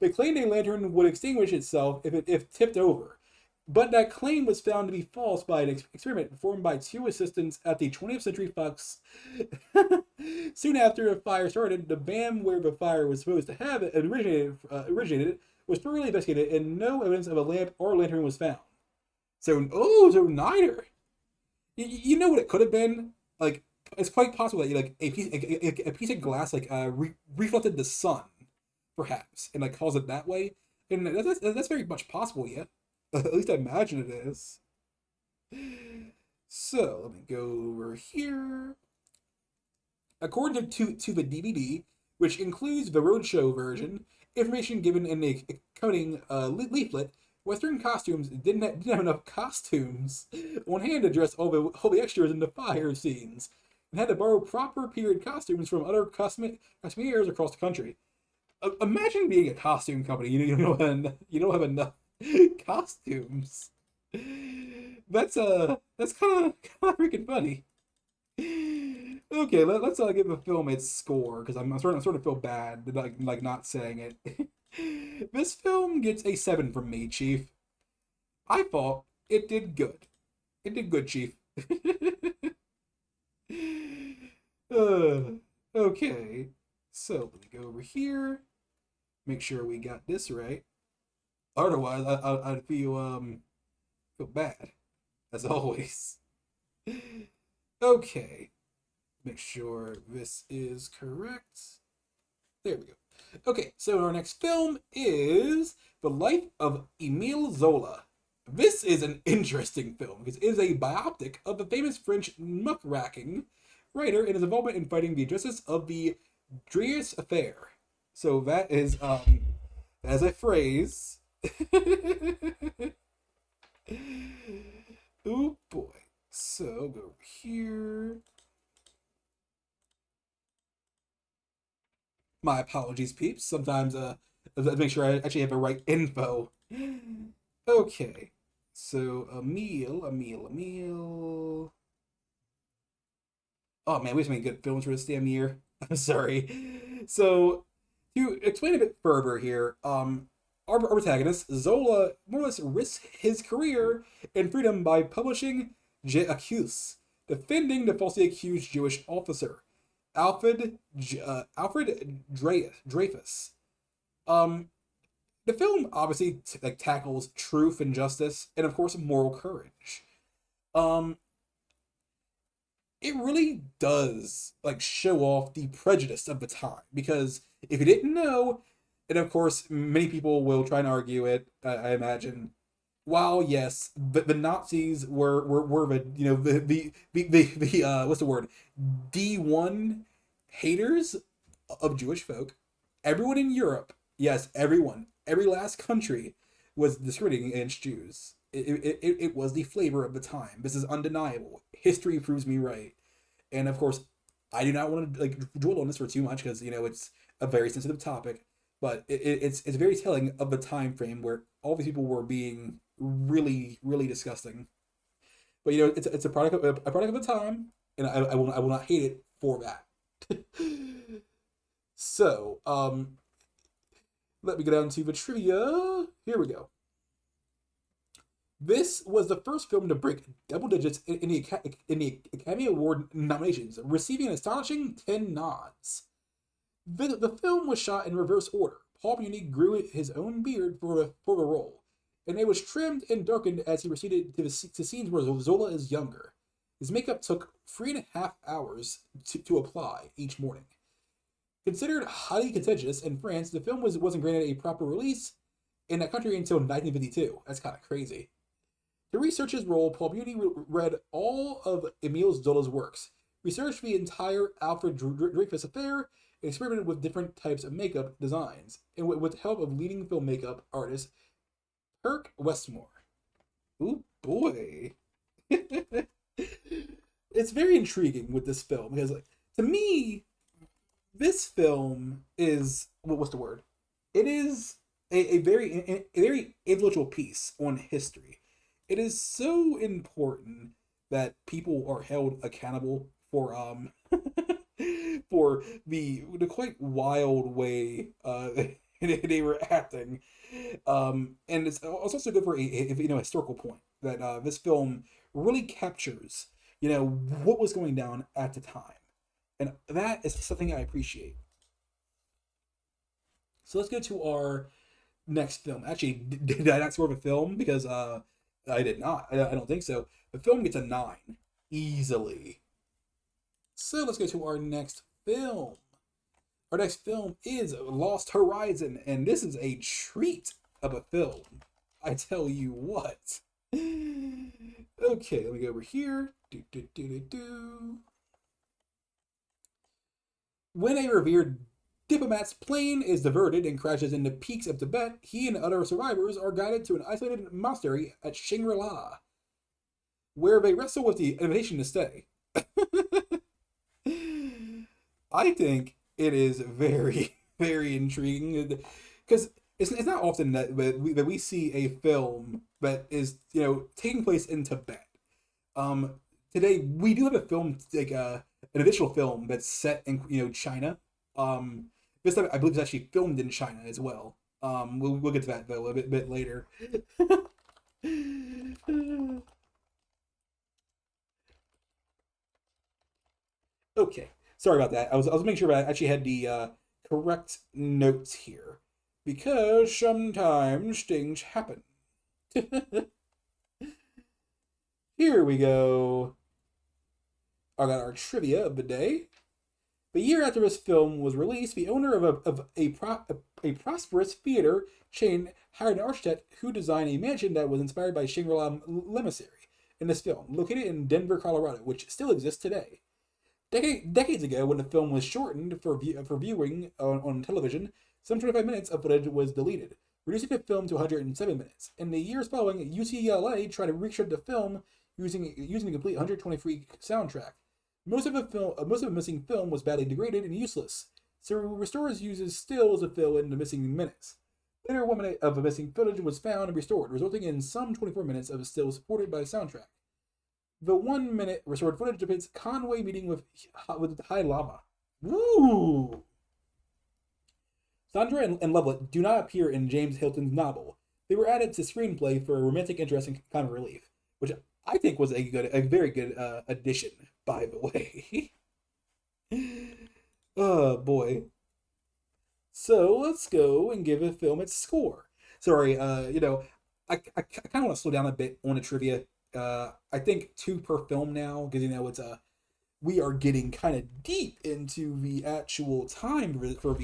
They claimed a lantern would extinguish itself if tipped over, but that claim was found to be false by an experiment performed by two assistants at the 20th Century Fox. Soon after the fire started, the van where the fire was supposed to have originated was thoroughly investigated, and no evidence of a lamp or lantern was found. So neither. You know what it could have been? Like, it's quite possible that like a piece of glass reflected the sun, perhaps, and like caused it that way. And that's very much possible. Yeah, at least I imagine it is. So let me go over here. According to the DVD, which includes the roadshow version, information given in the accompanying leaflet, Western costumes didn't have enough costumes on hand to dress all the extras in the fire scenes, and had to borrow proper period costumes from other costumiers across the country. Imagine being a costume company. You don't have enough costumes. That's kind of freaking funny. Okay, let's give the film its score because I'm starting to feel bad like not saying it. This film gets a 7 from me, Chief. I thought it did good. It did good, Chief. uh, okay, so let me go over here. Make sure we got this right. Otherwise, I'd feel bad as always. Okay, make sure this is correct. There we go. Okay, so our next film is The Life of Emile Zola. This is an interesting film because it is a biopic of the famous French muckraking writer and his involvement in fighting the injustice of the Dreyfus Affair. So that is as a phrase. Oh boy. So go over here. My apologies, peeps. Sometimes let's make sure I actually have the right info. Okay. So Emile. Oh man, we have to make good films for this damn year. I'm sorry. So to explain a bit further here, our protagonist Zola more or less risks his career and freedom by publishing J'accuse, defending the falsely accused Jewish officer Alfred Dreyfus. The film obviously tackles truth and justice, and of course moral courage. Um, it really does show off the prejudice of the time because if you didn't know, and of course many people will try and argue it, I imagine. While yes, the Nazis were the what's the word, D1 haters of Jewish folk, everyone in Europe, yes, everyone, every last country was discriminating against Jews. It was the flavor of the time. This is undeniable. History proves me right. And of course, I do not want to dwell on this for too much because it's a very sensitive topic. But it's very telling of the time frame where all these people were being really really disgusting. But it's a product of the time, and I will not hate it for that. So let me go down to the trivia. Here we go. This was the first film to break double digits in the Academy Award nominations, receiving an astonishing 10 nods. The film was shot in reverse order. Paul Muni grew his own beard for the role, and it was trimmed and darkened as he proceeded to scenes where Zola is younger. His makeup took 3.5 hours to apply each morning. Considered highly contentious in France, the film wasn't granted a proper release in that country until 1952. That's kind of crazy. To research his role, Paul Muni read all of Emile Zola's works, researched the entire Alfred Dreyfus affair, and experimented with different types of makeup designs, and with the help of leading film makeup artist Kirk Westmore. Ooh boy. It's very intriguing with this film because, to me, this film is what's the word? It is a very influential piece on history. It is so important that people are held accountable for for the quite wild way they were acting. And it's also good for a historical point that this film really captures what was going down at the time, and that is something I appreciate. So let's go to our next film. Actually, did I not score of a film? Because I did not. I don't think so. The film gets a 9 easily. So let's go to our next film. Our next film is Lost Horizon, and this is a treat of a film. I tell you what. Okay, let me go over here. When a revered diplomat's plane is diverted and crashes in the peaks of Tibet, he and other survivors are guided to an isolated monastery at Shangri-La, where they wrestle with the invitation to stay. I think it is very, very intriguing because it's not often that we see a film that is taking place in Tibet. Um, Today we do have a film like an additional film that's set in China. This time I believe it's actually filmed in China as well. We'll get to that though a bit later. Okay, sorry about that. I was making sure I actually had the correct notes here because sometimes things happen. Here we go. I got our trivia of the day. The year after this film was released, the owner of a prosperous theater chain hired an architect who designed a mansion that was inspired by Shangri-La Emissary in this film, located in Denver, Colorado, which still exists today. Decades ago, when the film was shortened for viewing on television, some 25 minutes of footage was deleted, reducing the film to 107 minutes. In the years following, UCLA tried to reshoot the film using a complete 123 soundtrack. Most of the missing film was badly degraded and useless, so restorers uses stills to fill in the missing minutes. Later, 1 minute of the missing footage was found and restored, resulting in some 24 minutes of stills supported by the soundtrack. The 1 minute restored footage depicts Conway meeting with High Lama. Woo! Sandra and Lovelet do not appear in James Hilton's novel. They were added to screenplay for romantic interest and comic relief, which I think was a very good addition, by the way. Oh boy. So let's go and give a film its score. Sorry, I kind of want to slow down a bit on the trivia. I think 2 per film now because it's we are getting kind of deep into the actual time for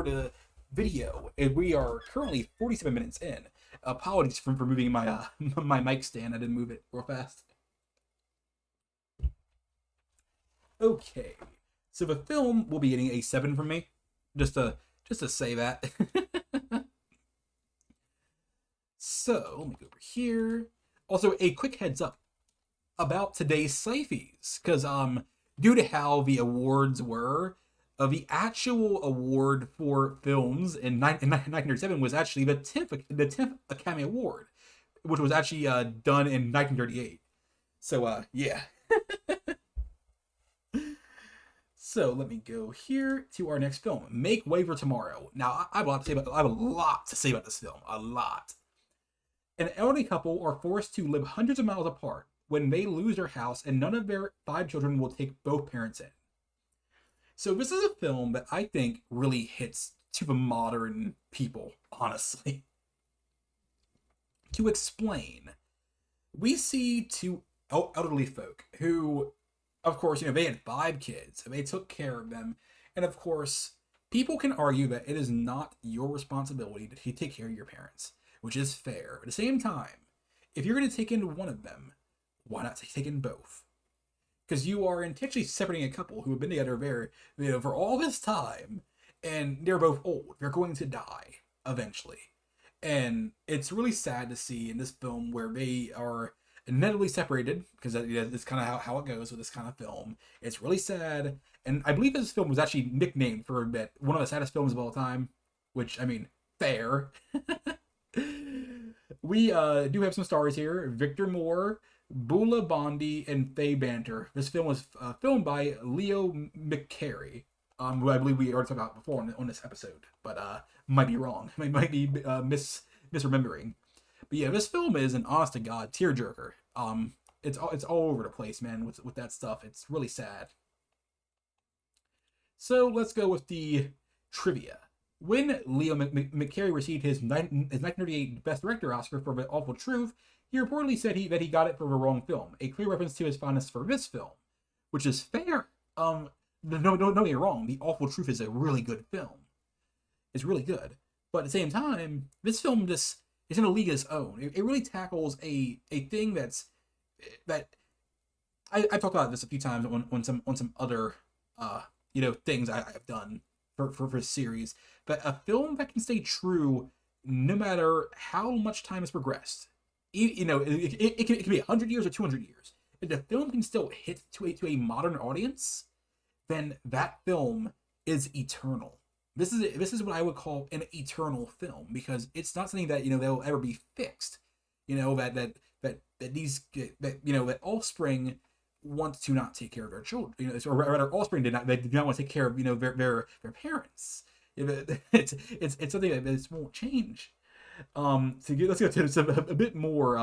the video, and we are currently 47 minutes in. Apologies for moving my my mic stand. I didn't move it real fast. Okay, so the film will be getting a 7 from me, just to say that. So let me go over here. Also, a quick heads up about today's Sci-Fis, because due to how the awards were, the actual award for films in 1937 was actually the 10th Academy Award, which was actually done in 1938. So yeah. So let me go here to our next film, Make Way for Tomorrow. Now I have a lot to say about this film. A lot. An elderly couple are forced to live hundreds of miles apart when they lose their house, and none of their 5 children will take both parents in. So this is a film that I think really hits to the modern people, honestly. To explain, we see 2 elderly folk who, of course, they had 5 kids, and they took care of them. And of course, people can argue that it is not your responsibility to take care of your parents, which is fair. At the same time, if you're going to take in one of them, why not take in both? Because you are intentionally separating a couple who have been together for all this time, and they're both old. They're going to die eventually. And it's really sad to see in this film where they are inevitably separated, because that's kind of how it goes with this kind of film. It's really sad. And I believe this film was actually nicknamed for a bit one of the saddest films of all time, which, I mean, fair. We do have some stars here. Victor Moore, Bula Bondi and Faye Banter. This film was filmed by Leo McCary, who I believe we already talked about before on this episode, but might be wrong. Might be misremembering. But yeah, this film is an honest to god tearjerker. It's all over the place, man. With that stuff, it's really sad. So let's go with the trivia. When Leo McCary received his 1938 Best Director Oscar for The Awful Truth, he reportedly said that he got it for the wrong film, a clear reference to his fondness for this film, which is fair. No, don't get me wrong. The Awful Truth is a really good film. It's really good, but at the same time, this film just is in a league of its own. It really tackles a thing that I've talked about this a few times on some other things I've done for this series, but a film that can stay true no matter how much time has progressed. It can be 100 years or 200 years. If the film can still hit to a modern audience, then that film is eternal. This is what I would call an eternal film, because it's not something that they'll ever be fixed. That offspring want to not take care of their children, or rather, offspring did not want to take care of their parents. It's something that this won't change. Let's go to a bit more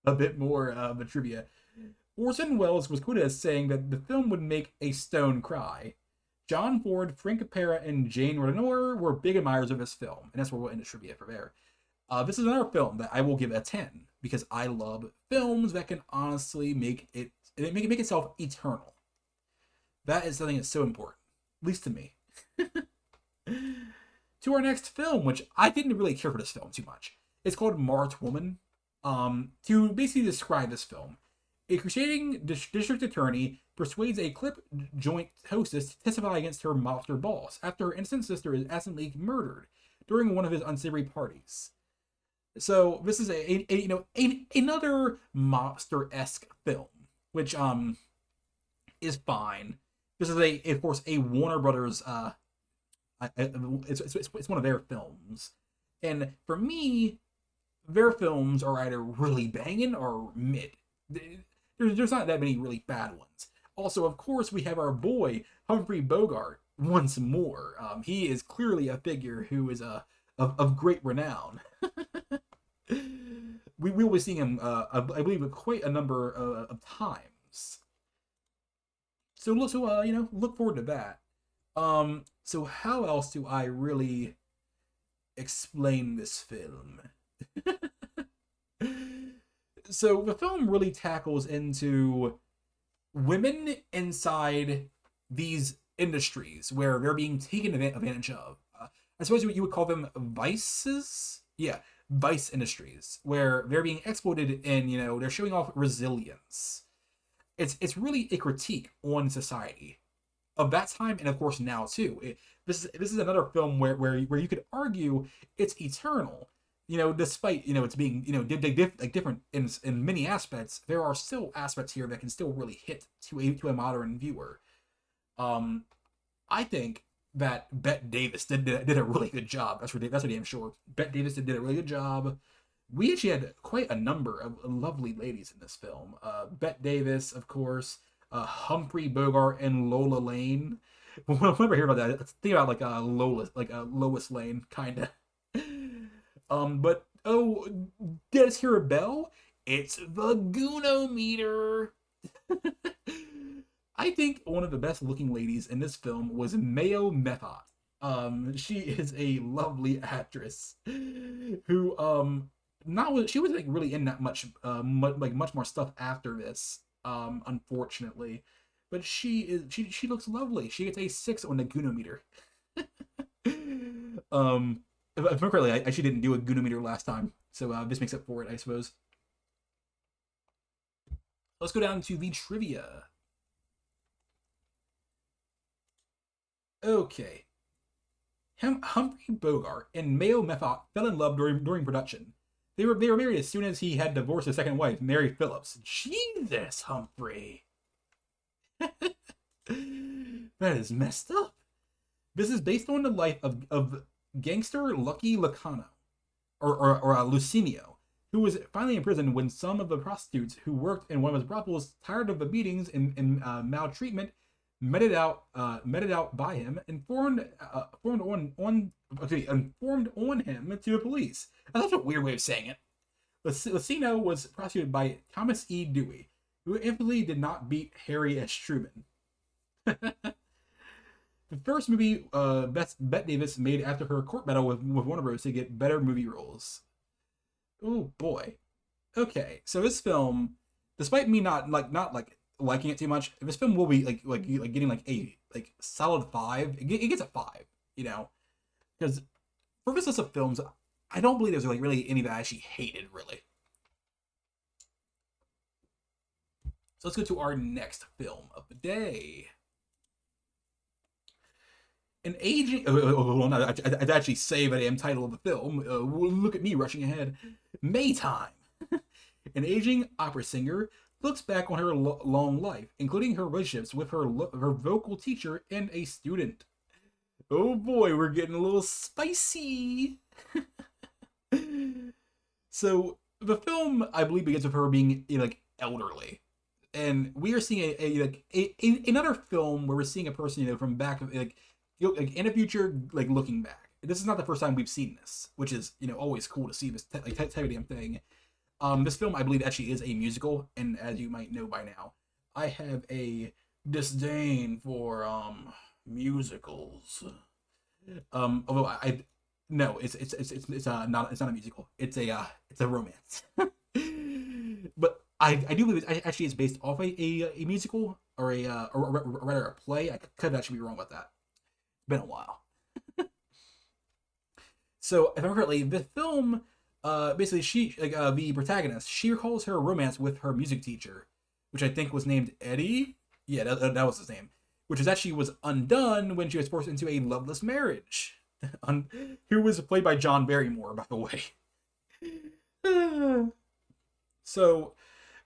the trivia. Orson Welles was quoted as saying that the film would make a stone cry. John Ford, Frank Capra, and Jane Renoir were big admirers of this film, and that's where we'll end the trivia for there. This is another film that I will give a 10, because I love films that can honestly make itself eternal. That is something that's so important, at least to me. To our next film, which I didn't really care for this film too much. It's called Marked Woman. To basically describe this film, a crusading district attorney persuades a clip joint hostess to testify against her mobster boss after her innocent sister is accidentally murdered during one of his unsavory parties. So this is another mobster-esque film, which is fine. This is of course a Warner Brothers. It's one of their films, and for me, their films are either really banging or mid. There's not that many really bad ones. Also, of course, we have our boy Humphrey Bogart once more. He is clearly a figure who is of great renown. we will be seeing him, I believe, quite a number of times. So look forward to that. So how else do I really explain this film? So the film really tackles into women inside these industries where they're being taken advantage of. I suppose you would call them vices? Yeah, vice industries, where they're being exploited and, they're showing off resilience. It's really a critique on society of that time, and of course now too. This is another film where you could argue it's eternal. Despite it's being different in many aspects, there are still aspects here that can still really hit to a modern viewer. I think that Bette Davis did a really good job. That's for damn sure. Bette Davis did a really good job. We actually had quite a number of lovely ladies in this film. Bette Davis, of course, Humphrey Bogart, and Lola Lane. Whenever I hear about that, think about Lois Lane, kinda. But did I hear a bell? It's the Goonometer. I think one of the best looking ladies in this film was Mayo Methot. She is a lovely actress who she was really in that much more stuff after this, unfortunately. But she looks lovely. She gets a 6 on the Goonometer. If I remember correctly, I actually didn't do a Goonometer last time, so this makes up for it, I suppose. Let's go down to the trivia. Okay. Humphrey Bogart and Mayo Methot fell in love during production. They were married as soon as he had divorced his second wife, Mary Phillips. Jesus, Humphrey. That is messed up. This is based on the life of gangster Lucky Lucano, or Lucinio, who was finally in prison when some of the prostitutes who worked in one of his brothels, tired of the beatings and maltreatment, met it out by him and informed on him to the police. That's a weird way of saying it. Lucino was prosecuted by Thomas E. Dewey, who infamously did not beat Harry S. Truman. The first movie Bette Davis made after her court battle with Warner Bros. To get better movie roles. Oh boy. Okay, so this film, despite me not liking it too much, this film will be like getting a solid 5. It gets a 5, because for this list of films, I don't believe there's really any that I actually hated really. So let's go to our next film of the day. An aging... hold on, I'd actually say the damn title of the film. Look at me rushing ahead. Maytime. An aging opera singer looks back on her long life, including her relationships with her vocal teacher and a student. Oh boy, we're getting a little spicy. So, the film, I believe, begins with her being, elderly. And we are seeing another film where we're seeing a person, from back, in the future, looking back. This is not the first time we've seen this, which is, always cool to see this type of damn thing. This film, I believe, actually is a musical, and as you might know by now, I have a disdain for musicals. Although no, it's not a musical. It's a romance. But I do believe it actually is based off a musical or rather a play. I could actually be wrong about that. Been a while. So, if I remember correctly, the film, basically, the protagonist, she recalls her romance with her music teacher, which I think was named Eddie. Yeah, that was his name. Which was undone when she was forced into a loveless marriage. Who was played by John Barrymore, by the way. So,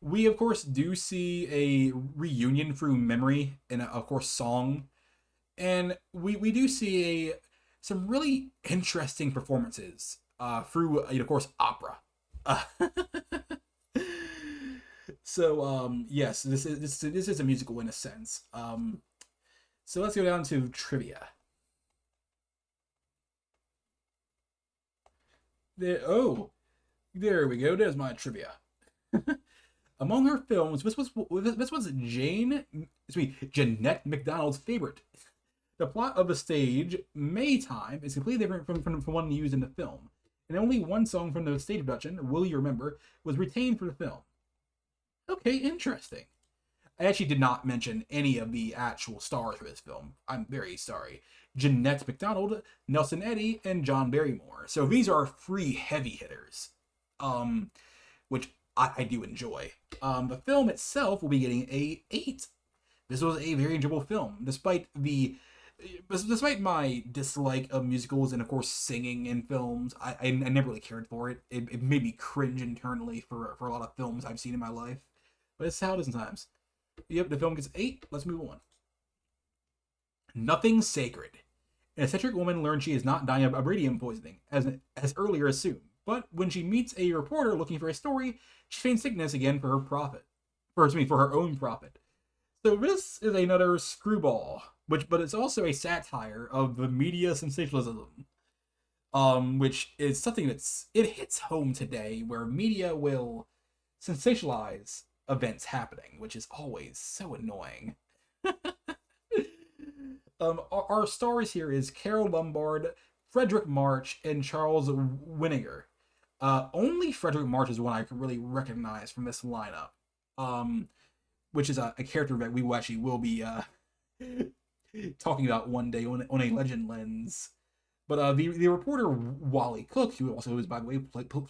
we, of course, do see a reunion through memory and, of course, song. And we do see some really interesting performances through, of course, opera. So, yes, this is a musical in a sense. So let's go down to trivia. There we go. There's my trivia. Among her films, this was Jeanette MacDonald's favorite. The plot of the stage, Maytime, is completely different from one used in the film, and only one song from the stage production, Will You Remember, was retained for the film. Okay, interesting. I actually did not mention any of the actual stars for this film. I'm very sorry. Jeanette MacDonald, Nelson Eddy, and John Barrymore. So these are 3 heavy hitters, which I do enjoy. The film itself will be getting a 8. This was a very enjoyable film, despite my dislike of musicals and, of course, singing in films. I never really cared for it. It made me cringe internally for a lot of films I've seen in my life. But it's how it is sometimes. Yep, the film gets 8. Let's move on. Nothing Sacred. An eccentric woman learns she is not dying of radium poisoning, as earlier assumed. But when she meets a reporter looking for a story, she feigns sickness again for her profit. For her own profit. So this is another screwball, but it's also a satire of the media sensationalism, which is something it hits home today, where media will sensationalize events happening, which is always so annoying. Our stars here is Carol Lombard, Frederick March, and Charles Winiger. Only Frederick March is one I can really recognize from this lineup, which is a character that we will be talking about one day on a Legend Lens. But the reporter Wally Cook, who also is, by the way,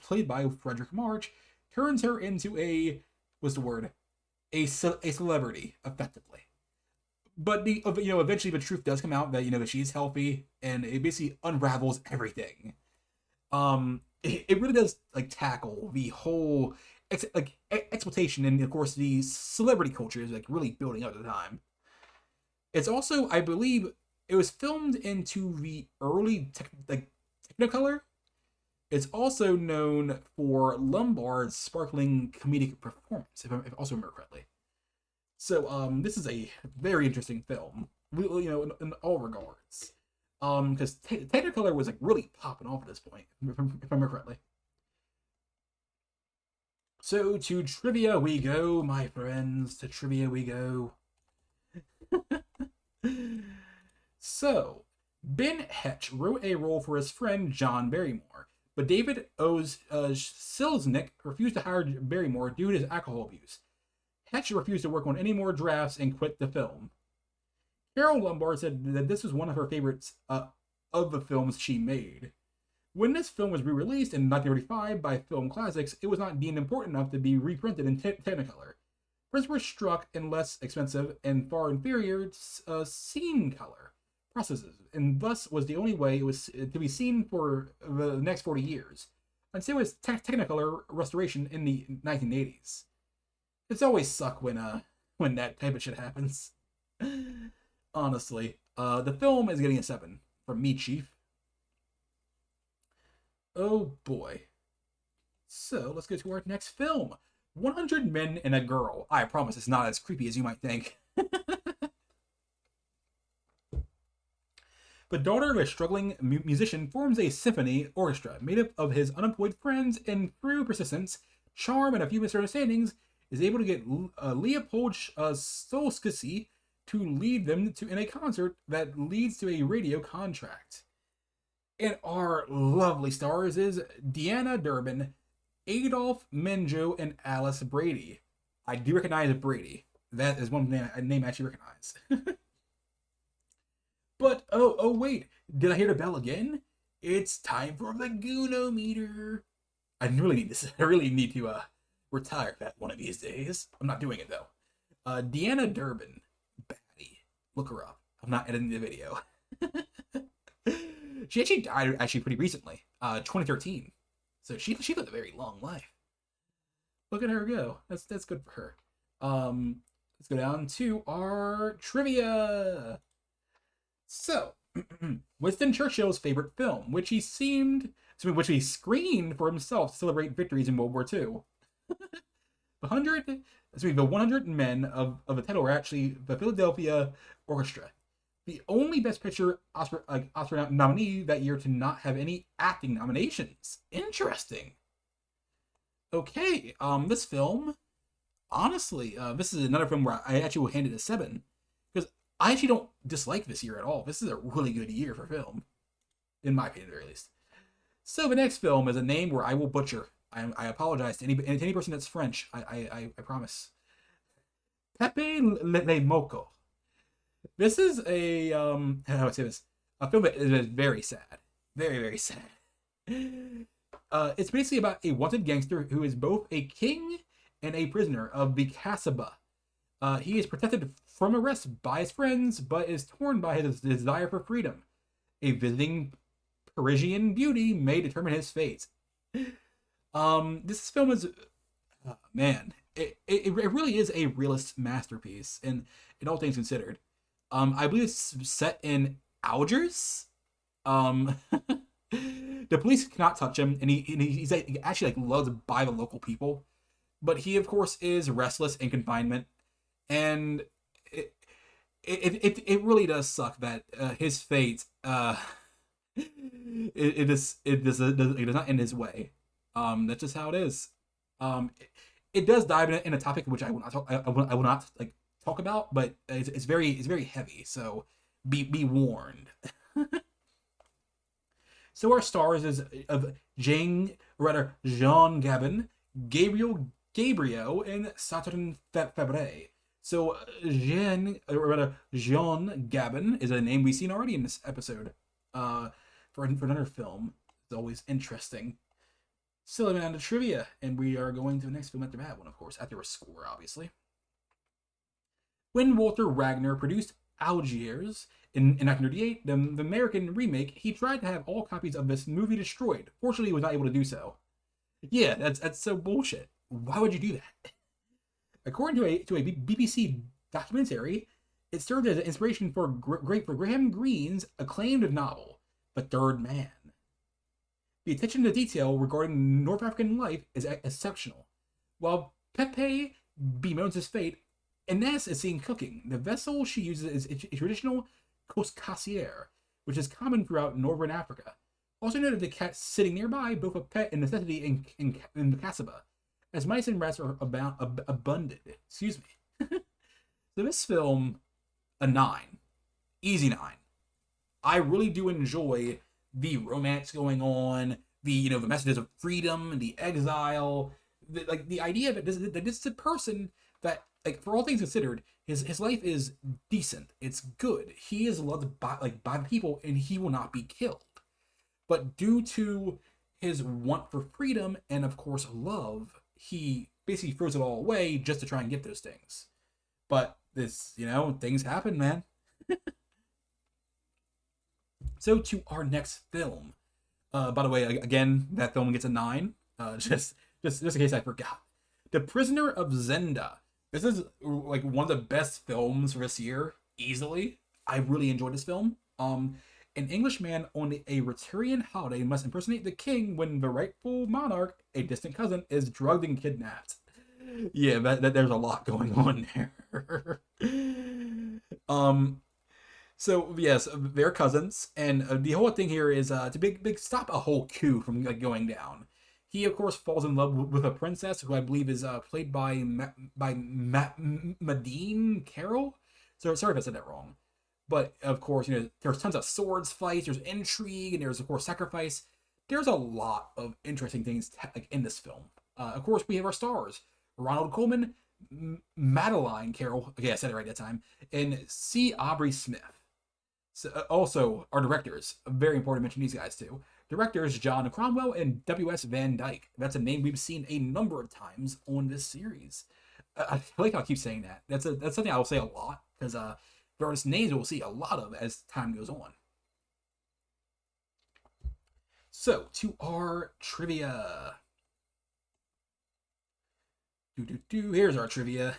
played by Frederick March, turns her into a celebrity, effectively. But eventually the truth does come out that that she's healthy, and it basically unravels everything. It really does tackle the whole exploitation and, of course, the celebrity culture is really building up at the time. It's also, I believe, it was filmed into the early Technicolor, It's also known for Lombard's sparkling comedic performance, if I also remember correctly. So, this is a very interesting film, in all regards. Because Technicolor was like really popping off at this point, if I remember correctly. So to trivia we go, my friends. To trivia we go. So, Ben Hetch wrote a role for his friend John Barrymore, but David O's Selznick refused to hire Barrymore due to his alcohol abuse. Hetch refused to work on any more drafts and quit the film. Carol Lombard said that this was one of her favorites of the films she made. When this film was re-released in 1935 by Film Classics, it was not deemed important enough to be reprinted in Technicolor. Prints were struck in less expensive and far inferior scene color processes, and thus was the only way it was to be seen for the next 40 years, until its Technicolor restoration in the 1980s. It's always suck when that type of shit happens. Honestly, the film is getting a 7 from me, Chief. Oh boy. So let's go to our next film. 100 Men and a Girl. I promise it's not as creepy as you might think. The daughter of a struggling musician forms a symphony orchestra made up of his unemployed friends, and through persistence, charm, and a few misunderstandings, is able to get Leopold Stolskisi to lead them in a concert that leads to a radio contract. And our lovely stars is Deanna Durbin, Adolph Menjo, and Alice Brady. I do recognize Brady. That is one name I actually recognize. But, oh wait, did I hear the bell again? It's time for the Goonometer. I really need this. I really need to retire that one of these days. I'm not doing it though. Deanna Durbin, baddie. Look her up. I'm not editing the video. She actually died pretty recently, 2013. So she lived a very long life. Look at her go. That's good for her. Let's go down to our trivia. So, Winston Churchill's favorite film, which he screened for himself to celebrate victories in World War II. The 100 Men of the title were actually the Philadelphia Orchestra, the only Best Picture Oscar nominee that year to not have any acting nominations. Interesting. Okay, this film, honestly, this is another film where I actually will hand it a 7, because I actually don't dislike this year at all. This is a really good year for film, in my opinion, at least. So the next film is a name where I will butcher. I apologize to any person that's French. I promise. Pepe Le Moko. This is a how do I say this? A film that is very sad, very very sad. It's basically about a wanted gangster who is both a king and a prisoner of the Casbah. He is protected from arrest by his friends, but is torn by his desire for freedom. A visiting Parisian beauty may determine his fate. This film is, man, it really is a realist masterpiece, in all things considered. I believe it's set in Algiers. The police cannot touch him, and he's actually loved by the local people, but he of course is restless in confinement, and it really does suck that his fate it does not end his way. That's just how it is. It does dive in a topic which I will not talk about, but it's very heavy. So be warned. So our stars is of Jean Gabin, Gabriel, and Saturn Fabre. So Jean Gabin is a name we've seen already in this episode. For another film, it's always interesting. So let me on to trivia, and we are going to the next film after that one, of course, after a score, obviously. When Walter Wagner produced Algiers in 1938, the American remake, he tried to have all copies of this movie destroyed. Fortunately, he was not able to do so. Yeah, that's so bullshit. Why would you do that? According to a BBC documentary, it served as an inspiration for Graham Greene's acclaimed novel, The Third Man. The attention to detail regarding North African life is exceptional. While Pepe bemoans his fate, Ines is seen cooking. The vessel she uses is a traditional coscassiere, which is common throughout northern Africa. Also noted the cat sitting nearby, both a pet and necessity in the Kasaba, as mice and rats are abundant. Excuse me. So this film, a 9. Easy 9. I really do enjoy the romance going on, the messages of freedom, the exile, the idea that this is a person that, like, for all things considered, his life is decent. It's good. He is loved by the people, and he will not be killed. But due to his want for freedom and, of course, love, he basically throws it all away just to try and get those things. But things happen, man. So to our next film. By the way, again, that film gets a 9. Just in case I forgot. The Prisoner of Zenda. This is like one of the best films for this year, easily. I really enjoyed this film. An Englishman on a Rotarian holiday must impersonate the king when the rightful monarch, a distant cousin, is drugged and kidnapped. Yeah, there's a lot going on there. So yes, they're cousins, and the whole thing here is to big stop a whole coup from going down. He of course falls in love with a princess who I believe is played by Madine Carroll. So sorry if I said that wrong. But of course, there's tons of swords fights, there's intrigue, and there's of course sacrifice. There's a lot of interesting things in this film. Of course, we have our stars: Ronald Colman, Madeline Carroll. Okay, I said it right that time, and C. Aubrey Smith. So, also, our directors. Very important to mention these guys too. Directors John Cromwell and W.S. Van Dyke. That's a name we've seen a number of times on this series. I like how I keep saying that. That's something I will say a lot because there are just names we'll see a lot of as time goes on. So, to our trivia. Here's our trivia.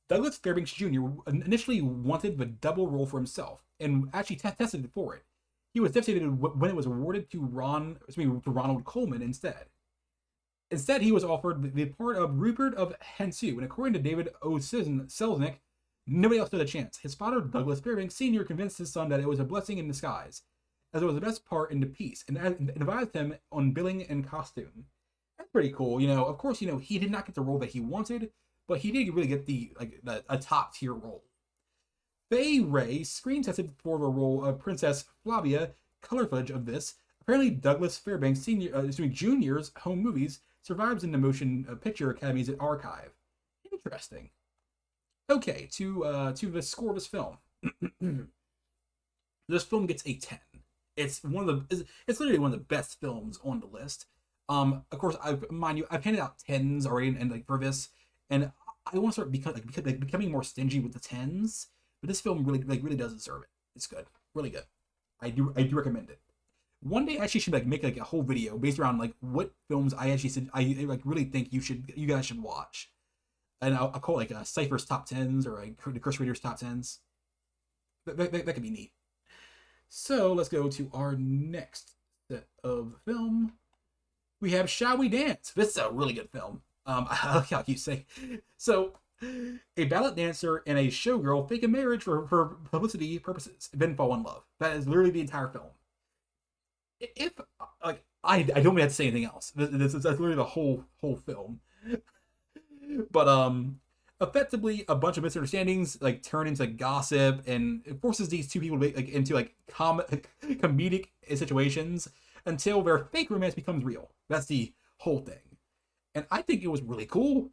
Douglas Fairbanks Jr. initially wanted the double role for himself and actually tested for it. He was devastated when it was awarded to Ronald Colman instead. Instead, he was offered the part of Rupert of Hensu, and according to David O. Selznick, nobody else stood a chance. His father, Douglas Fairbanks Sr., convinced his son that it was a blessing in disguise, as it was the best part in the piece, and advised him on billing and costume. That's pretty cool. Of course, he did not get the role that he wanted, but he did really get a top tier role. Faye Ray screen tested for the role of Princess Flavia. Color footage of this. Apparently, Douglas Fairbanks Jr.'s home movies survives in the Motion Picture Academy's archive. Interesting. Okay, to the score of this film. This film gets a 10. It's literally one of the best films on the list. Of course, mind you, I've handed out 10s already, and for this, and I want to start becoming more stingy with the 10s. But this film really does deserve it. It's good, really good. I do recommend it. One day I actually should make a whole video based around what films I really think you guys should watch, and I'll call it Cypher's top 10s or the Cursed Curator's top 10s. That could be neat. So let's go to our next set of film. We have Shall We Dance? This is a really good film. I like how you say. So, a ballet dancer and a showgirl fake a marriage for publicity purposes, then fall in love. That is literally the entire film. If I don't really have to say anything else. That's literally the whole film. But effectively, a bunch of misunderstandings turn into gossip, and it forces these two people to into comedic situations until their fake romance becomes real. That's the whole thing. And I think it was really cool.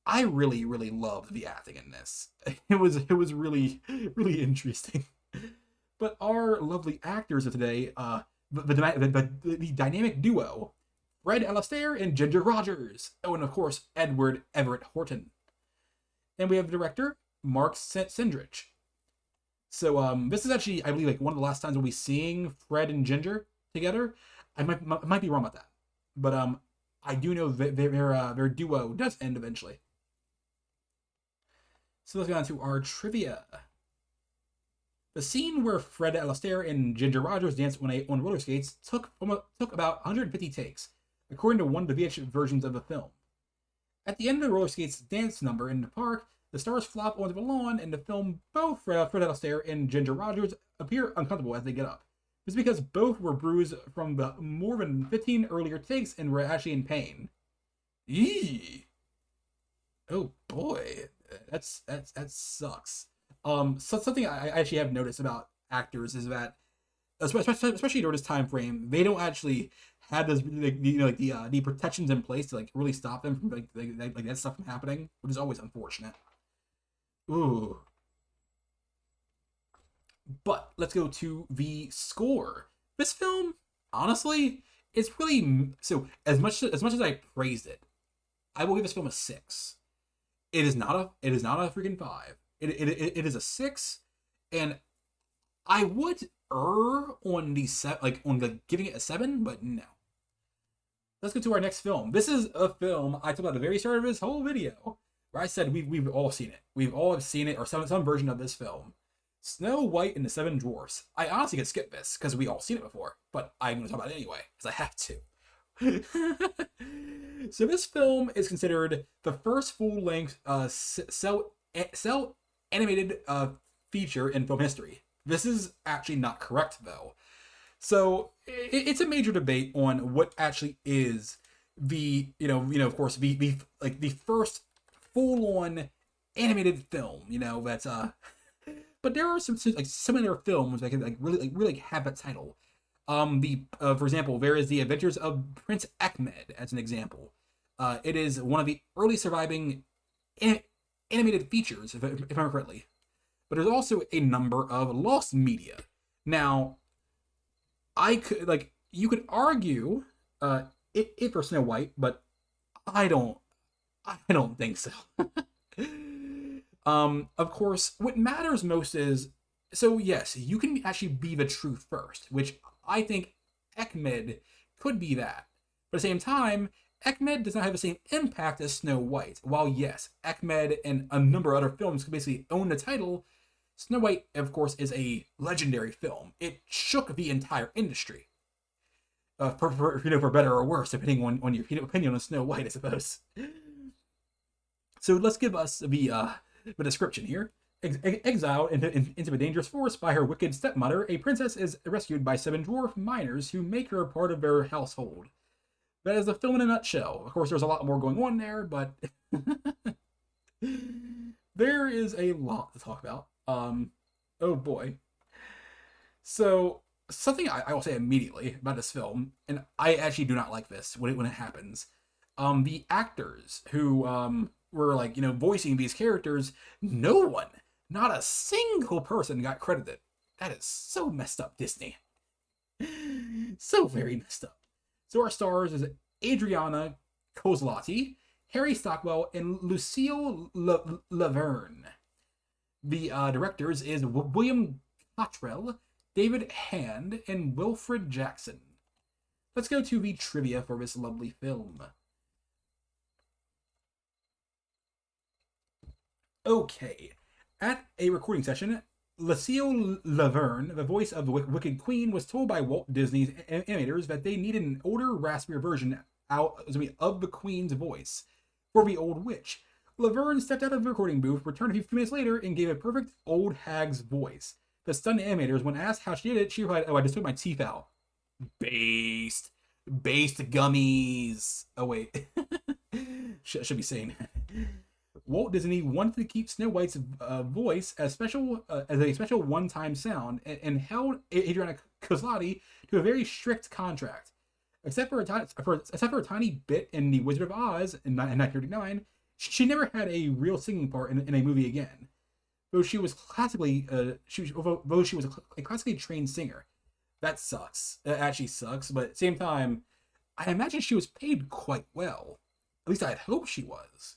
I really loved the acting in this. It was really interesting. But our lovely actors of today, the dynamic duo, Fred Astaire and Ginger Rogers. Oh, and of course, Edward Everett Horton. And we have the director, Mark Sendrich. So this is actually, I believe, one of the last times we'll be seeing Fred and Ginger together. I might be wrong about that, but I do know that their duo does end eventually. So let's go on to our trivia. The scene where Fred Astaire and Ginger Rogers dance on roller skates took about 150 takes, according to one of the VH versions of the film. At the end of the roller skates dance number in the park, the stars flop onto the lawn, and the film both Fred Astaire and Ginger Rogers appear uncomfortable as they get up. This is because both were bruised from the more than 15 earlier takes and were actually in pain. Yee! Oh boy, that sucks. So something I actually have noticed about actors is that, especially during this time frame, they don't actually have those the protections in place to like really stop them from like that stuff from happening, which is always unfortunate. Ooh. But let's go to the score. This film, honestly, it's really so. As much as I praised it, I will give this film a 6. It is not a freaking 5. It is a 6, and I would err on the giving it a 7, but no. Let's go to our next film. This is a film I talked about at the very start of this whole video, where I said we've all seen it. We've all seen it, or some version of this film. Snow White and the Seven Dwarfs. I honestly could skip this because we all seen it before, but I'm going to talk about it anyway because I have to. So this film is considered the first full-length cell animated feature in film history. This is actually not correct though. So it's a major debate on what actually is the of course the first full-on animated film. That's but there are some similar films that can really have that title. For example, there is The Adventures of Prince Ahmed as an example. It is one of the early surviving animated features, if I remember correctly. But there's also a number of lost media. Now, you could argue it for Snow White, but I don't think so. Of course, what matters most is, so yes, you can actually be the truth first, which I think Ahmed could be that. But at the same time, Ahmed does not have the same impact as Snow White. While yes, Ahmed and a number of other films could basically own the title, Snow White, of course, is a legendary film. It shook the entire industry. For better or worse, depending on your opinion on Snow White, I suppose. So let's give us the description here. Exiled into a dangerous forest by her wicked stepmother, a princess is rescued by 7 dwarf miners who make her a part of their household. That is the film in a nutshell. Of course, there's a lot more going on there, but there is a lot to talk about. Oh boy. So, something I will say immediately about this film, and I actually do not like this when it happens. The actors who were voicing these characters, no one, not a single person got credited. That is so messed up, Disney. So very messed up. So our stars is Adriana Kozlati, Harry Stockwell, and Lucille Laverne. The directors is William Cottrell, David Hand, and Wilfred Jackson. Let's go to the trivia for this lovely film. Okay. At a recording session, Lucille Laverne, the voice of the Wicked Queen, was told by Walt Disney's animators that they needed an older, raspier version of the Queen's voice for the Old Witch. Laverne stepped out of the recording booth, returned a few minutes later, and gave a perfect old hag's voice. The stunned animators, when asked how she did it, she replied, "Oh, I just took my teeth out." Based gummies. Oh wait, should be saying that. Walt Disney wanted to keep Snow White's voice as a special one-time sound, and held Adriana Kozlati to a very strict contract. Except for a tiny bit in The Wizard of Oz in 1939, she never had a real singing part in a movie again. Though she was a classically trained singer. That sucks. It actually sucks. But at the same time, I imagine she was paid quite well. At least I'd hope she was.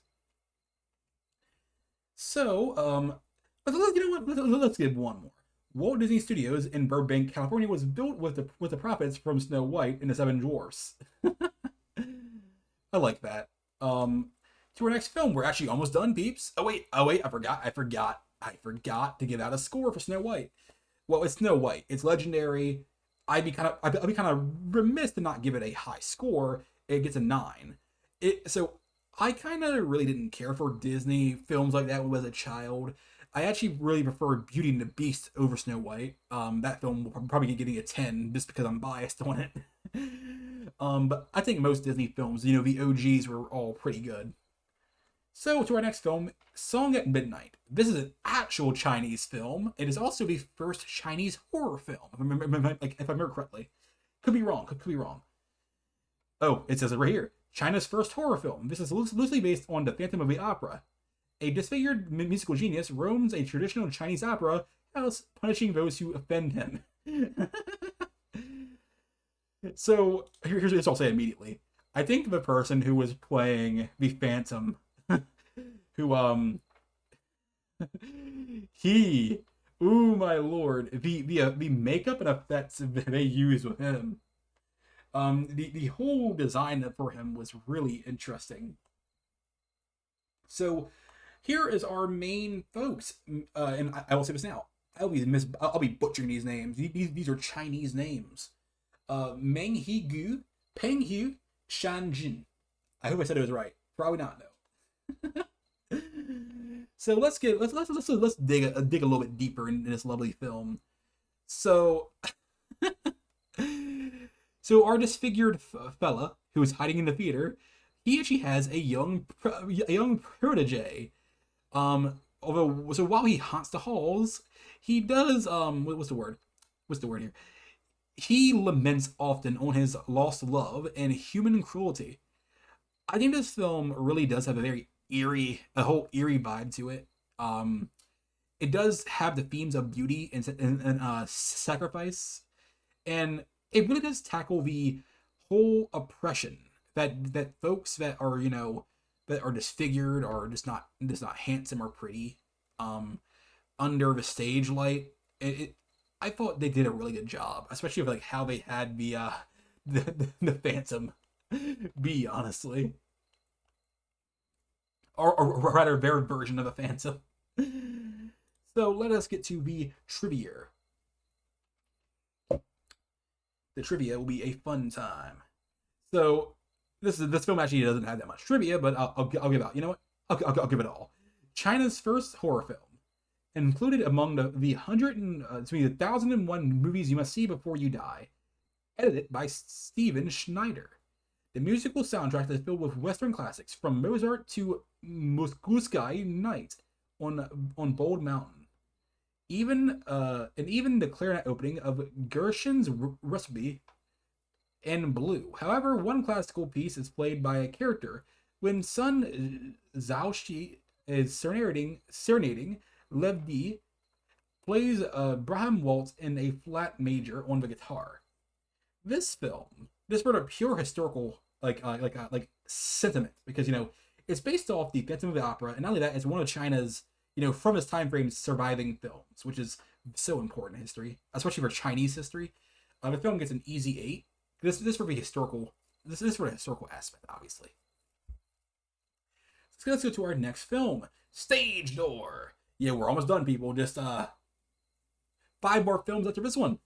So, let's give one more. Walt Disney Studios in Burbank, California, was built with the profits from Snow White and the Seven Dwarfs. I like that. To our next film, we're actually almost done, peeps. Oh wait, I forgot to give out a score for Snow White. Well, it's Snow White. It's legendary. I'd be kind of remiss to not give it a high score. It gets a 9. So I kind of really didn't care for Disney films like that when I was a child. I actually really prefer Beauty and the Beast over Snow White. That film will probably be getting a 10 just because I'm biased on it. But I think most Disney films, the OGs were all pretty good. So to our next film, Song at Midnight. This is an actual Chinese film. It is also the first Chinese horror film, if I remember correctly. Could be wrong. Could be wrong. Oh, it says it right here. China's first horror film. This is loosely based on the Phantom of the Opera. A disfigured musical genius roams a traditional Chinese opera house, punishing those who offend him. So here's what I'll say immediately. I think the person who was playing the Phantom, who he, ooh my lord, the makeup and effects they used with him, the whole design for him was really interesting. So here is our main folks, and I will say this now. I'll be butchering these names. These are Chinese names. Meng He Gu, Peng Hu, Shan Jin. I hope I said it was right. Probably not though. So let's dig a little bit deeper in this lovely film. So so our disfigured fella who is hiding in the theater, he actually has a young protege. Although so while he haunts the halls, he does what's the word? What's the word here? He laments often on his lost love and human cruelty. I think this film really does have a whole eerie vibe to it. It does have the themes of beauty and sacrifice, and it really does tackle the whole oppression that folks that are that are disfigured or just not handsome or pretty, under the stage light. I thought they did a really good job, especially with like how they had the Phantom be, honestly, or rather their version of a Phantom. So let us get to the trivia. The trivia will be a fun time. So this film actually doesn't have that much trivia, but I'll give out. You know what? I'll give it all. China's first horror film, included among the 1,001 movies you must see before you die. Edited by Steven Schneider. The musical soundtrack is filled with Western classics from Mozart to Muskuskei Night on Bold Mountain. Even the clarinet opening of Gershwin's Rhapsody in Blue. However, one classical piece is played by a character when Sun Zhaoxi is serenading Lev D plays Brahms waltz in a flat major on the guitar. This film, this brought a pure historical sentiment, because it's based off the Phantom of the Opera, and not only that, it's one of China's from its time frame surviving films, which is so important in history, especially for Chinese history. The film gets an easy 8. This for the historical. This is for the historical aspect, obviously. So let's go to our next film, Stage Door. Yeah, we're almost done, people. Just 5 more films after this one.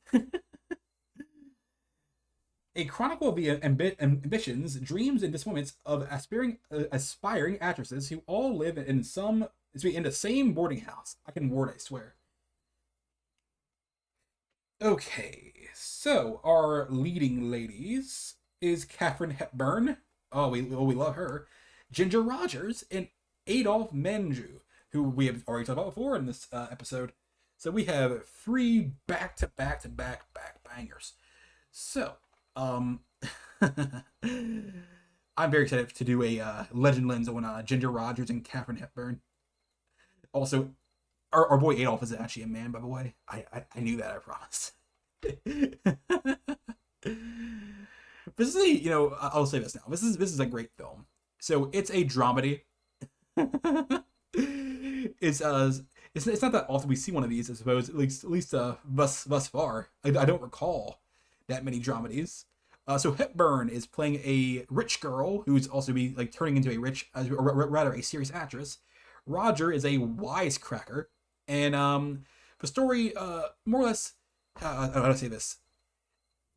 A chronicle of the ambitions, dreams, and disappointments of aspiring actresses who all live in the same boarding house. I can word, I swear. Okay, so our leading ladies is Katharine Hepburn. Oh, we love her. Ginger Rogers and Adolphe Menjou, who we have already talked about before in this episode. So we have 3 back-to-back bangers. So, I'm very excited to do a legend lens on Ginger Rogers and Katharine Hepburn. Also, our boy Adolf is actually a man, by the way. I knew that, I promise. This is I'll say this now. This is a great film. So it's a dramedy. It's not that often we see one of these, I suppose. At least thus far. I don't recall that many dramedies. So Hepburn is playing a rich girl who's also turning into a serious actress. Roger is a wisecracker, and The story, more or less, how do I say this?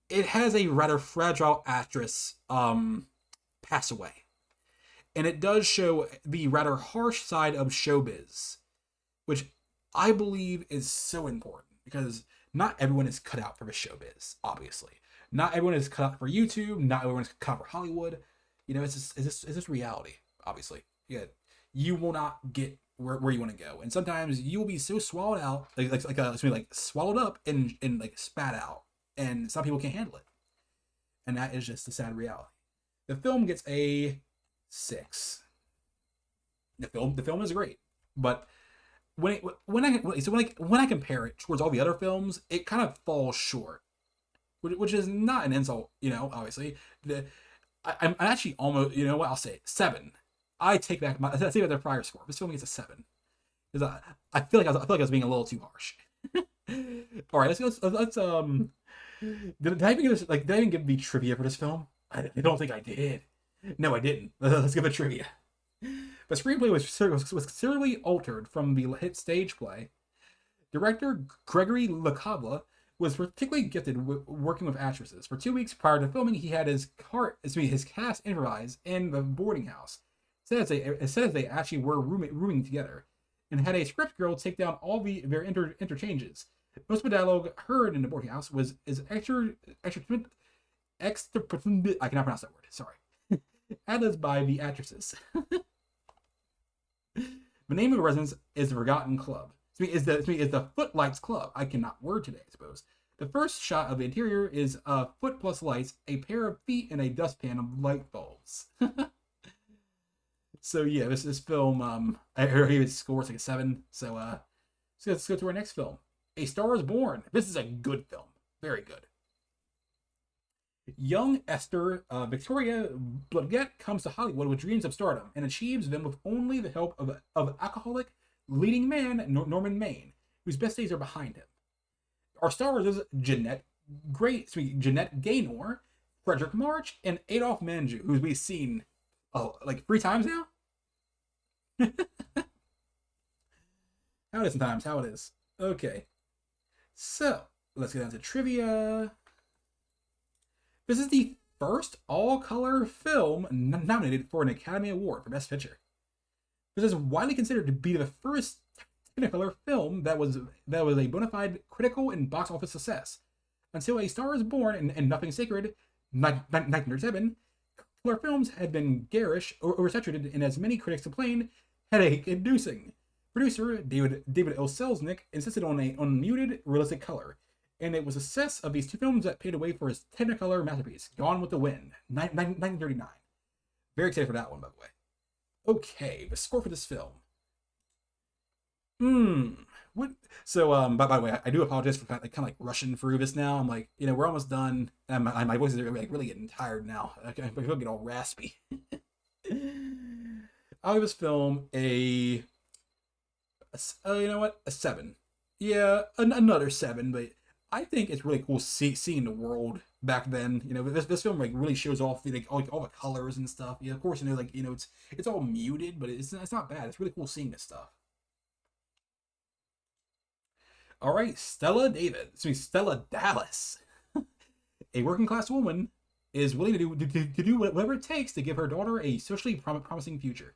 It has a rather fragile actress pass away, and it does show the rather harsh side of showbiz, which I believe is so important because not everyone is cut out for the showbiz. Obviously, not everyone is cut out for YouTube. Not everyone is cut out for Hollywood. It's just reality. Obviously, yeah, you will not get where you want to go, and sometimes you will be so swallowed out, like swallowed up and like spat out, and some people can't handle it, and that is just the sad reality. The film gets a 6. The film is great, but when I compare it towards all the other films, it kind of falls short, which is not an insult, obviously. I'm actually almost, you know what, I'll say it, 7. I take back the prior score. This film gets a 7 because I feel like I was being a little too harsh. All right, did I even give the trivia for this film? I don't think I did. No, I didn't. Let's give it trivia. The screenplay was considerably altered from the hit stage play. Director Gregory LaCavla was particularly gifted working with actresses. For 2 weeks prior to filming, he had his cast improvise in the boarding house. It says they actually were rooming together, and had a script girl take down all their interchanges. Most of the dialogue heard in the boarding house is extra I cannot pronounce that word. Sorry. Ad-libs by the actresses. The name of the residence is the Forgotten Club. Is the Footlights Club. I cannot word today, I suppose. The first shot of the interior is a foot plus lights, a pair of feet, and a dustpan of light bulbs. So yeah, this film, I heard his score was like a 7. So let's go to our next film, A Star Is Born. This is a good film, very good. Young Esther Victoria Blodgett comes to Hollywood with dreams of stardom and achieves them with only the help of alcoholic leading man Norman Maine, whose best days are behind him. Our stars is Jeanette Gaynor, Frederick March, and Adolph Manju, who we've seen like 3 times now. How it is sometimes, how it is. Okay, so let's get on to trivia. This is the first all-color film nominated for an Academy Award for Best Picture. This is widely considered to be the first Technicolor film that was a bona fide critical and box office success. Until A Star Is Born and Nothing Sacred, 1937, color films had been garish or oversaturated, and as many critics complained, headache-inducing. Producer David L. Selznick insisted on muted, realistic color, and it was the success of these 2 films that paved the way for his Technicolor masterpiece, Gone with the Wind, 1939. Very excited for that one, by the way. Okay, the score for this film. What? So, by the way, I do apologize for kind of like rushing through this now. I'm like, we're almost done, and my voice is like really getting tired now. I feel get all raspy. I'll give this film a 7. Yeah, another 7, but I think it's really cool seeing the world back then. This film like really shows off all the colors and stuff. Yeah, of course, it's all muted, but it's not bad. It's really cool seeing this stuff. All right, Stella Dallas, a working class woman, is willing to do whatever it takes to give her daughter a socially promising future.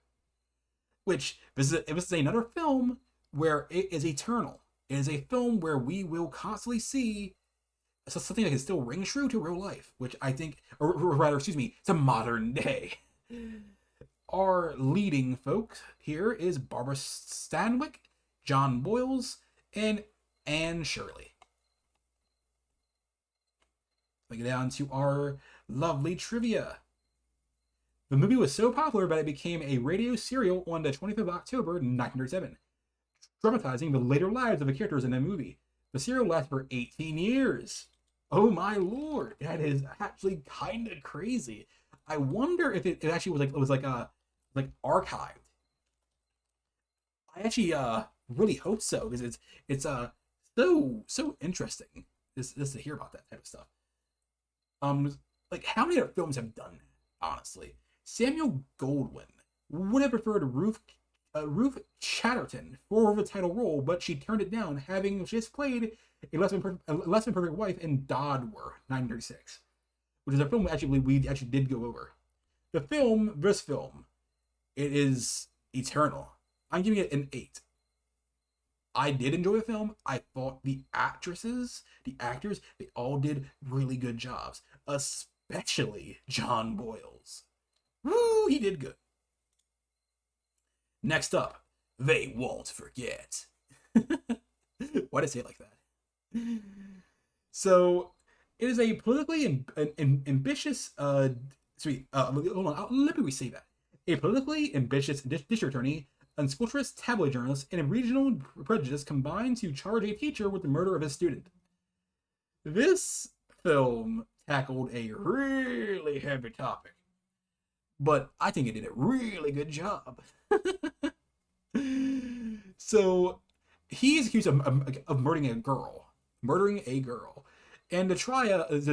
Which this is another film where it is eternal. It is a film where we will constantly see something that can still ring true to real life, which I think, or rather, to modern day. Our leading folks here is Barbara Stanwyck, John Boyles, and Anne Shirley. We get down to our lovely trivia. The movie was so popular that it became a radio serial on the 25th of October, 1937, dramatizing the later lives of the characters in the movie. The serial lasted for 18 years. Oh my lord, that is actually kind of crazy. I wonder if it actually was archived. I actually really hope so, because it's so interesting just to hear about that type of stuff. Like how many other films have done that, honestly? Samuel Goldwyn would have preferred Ruth Ruth Chatterton for the title role, but she turned it down, having just played a less than perfect wife in Dodwer 1936, which is a film actually we actually did go over. This film, it is eternal. I'm giving it an 8. I did enjoy the film. I thought the actors, they all did really good jobs, especially John Boyles. Woo, he did good. Next up, They Won't Forget. Why did I say it like that? So, it is a politically ambitious, hold on, let me re-say that. A politically ambitious district attorney, unscrupulous tabloid journalist, and a regional prejudice combine to charge a teacher with the murder of his student. This film tackled a really heavy topic, but I think it did a really good job. So, he is accused of murdering a girl. And the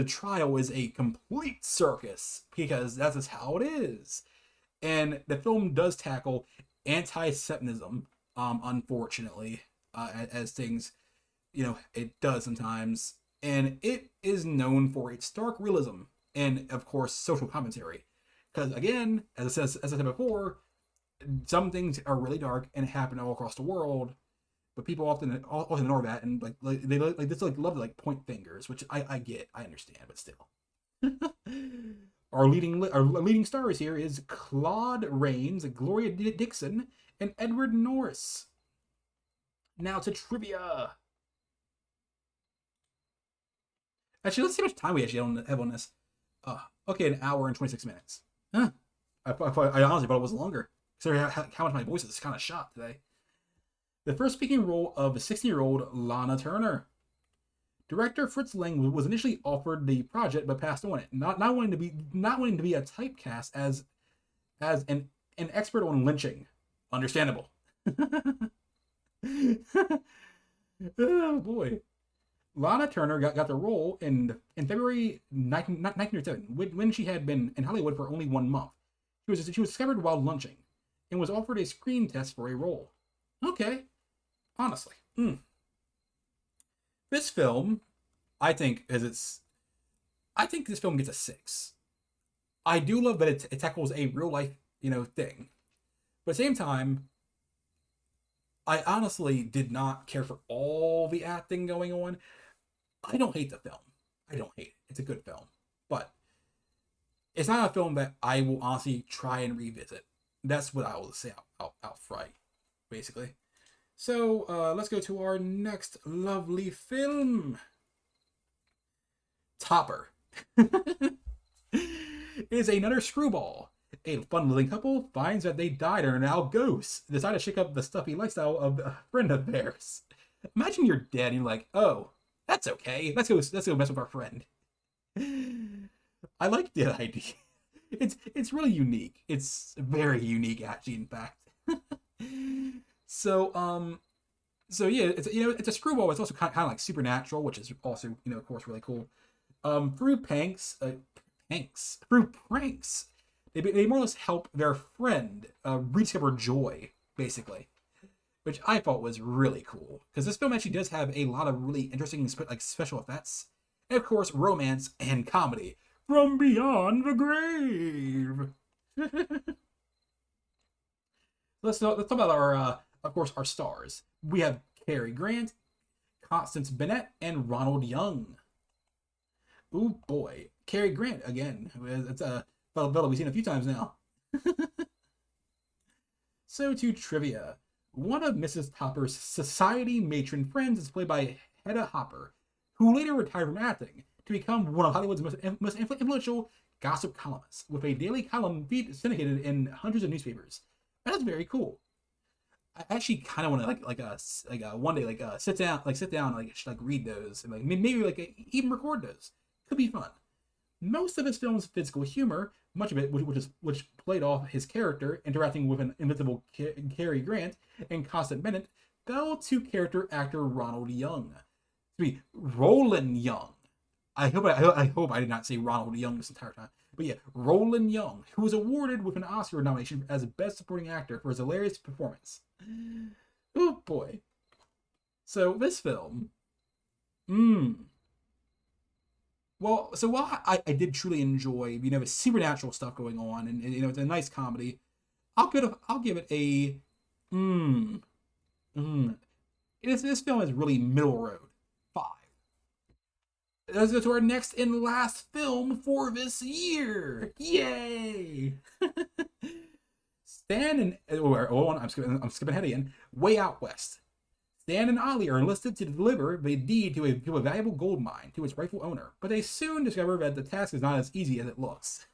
trial is a complete circus, because that's just how it is. And the film does tackle anti-Semitism, unfortunately, as things, it does sometimes. And it is known for its stark realism and, of course, social commentary. Because, again, as I said before, some things are really dark and happen all across the world, but people often ignore that, and they love to point fingers, which I get, I understand, but still. Our leading stars here is Claude Rains, Gloria Dixon, and Edward Norris. Now to trivia. Actually, let's see how much time we actually have on this. Okay, an hour and 26 minutes. Huh. I honestly thought it was longer, considering how much my voice is kind of shot today. The first speaking role of 16-year-old Lana Turner. Director Fritz Lang was initially offered the project, but passed on it, not wanting to be a typecast as an expert on lynching. Understandable. Oh boy. Lana Turner got the role in February 1997, when she had been in Hollywood for only 1 month. She was discovered while lunching, and was offered a screen test for a role. Okay, honestly. This film, I think this film gets a 6. I do love that it tackles a real life, thing. But at the same time, I honestly did not care for all the acting going on. I don't hate the film. I don't hate it. It's a good film. But it's not a film that I will honestly try and revisit. That's what I will say outright, basically. So, let's go to our next lovely film. Topper. It is another screwball. A fun-loving couple finds that they died and are now ghosts. Decide to shake up the stuffy lifestyle of a friend of theirs. Imagine you're dead and you're like, oh, that's okay. Let's go mess with our friend. I like that idea. It's really unique. It's very unique, actually, in fact. So yeah, it's a screwball. It's also kind of like supernatural, which is also, of course, really cool. Through pranks, they more or less help their friend rediscover joy, basically, which I thought was really cool, because this film actually does have a lot of really interesting special effects, and of course romance and comedy from beyond the grave. Let's talk about our stars. We have Cary Grant, Constance Bennett, and Ronald Young. Ooh boy, Cary Grant again. It's a fellow we've seen a few times now. So to trivia. One of Mrs. Topper's society matron friends is played by Hedda Hopper, who later retired from acting to become one of Hollywood's most influential gossip columnists, with a daily column syndicated in hundreds of newspapers. That is very cool. I actually kind of want to one day sit down and read those, and maybe even record those. Could be fun. Most of his film's physical humor, much of it which played off his character interacting with an invisible Cary Grant and Constance Bennett, fell to character actor Ronald Young. Roland Young. I hope I did not say Ronald Young this entire time. But yeah, Roland Young, who was awarded with an Oscar nomination as Best Supporting Actor for his hilarious performance. Oh boy. So this film, hmm. Well, so while I did truly enjoy, the supernatural stuff going on, and it's a nice comedy, I'll give it a, mm, mm. This film is really middle road. 5. Let's go to our next and last film for this year. Yay! Stan and I'm skipping ahead again. Way Out West. Stan and Ollie are enlisted to deliver the deed to a valuable gold mine to its rightful owner, but they soon discover that the task is not as easy as it looks.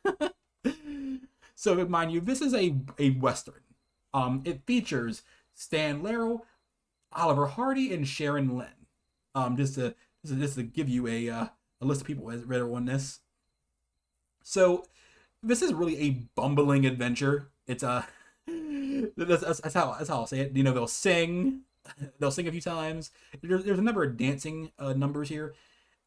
So, mind you, this is a western. It features Stan Laurel, Oliver Hardy, and Sharon Lynn. Just to give you a list of people that read on this. So, this is really a bumbling adventure. It's that's how I'll say it. They'll sing a few times. There's a number of dancing numbers here,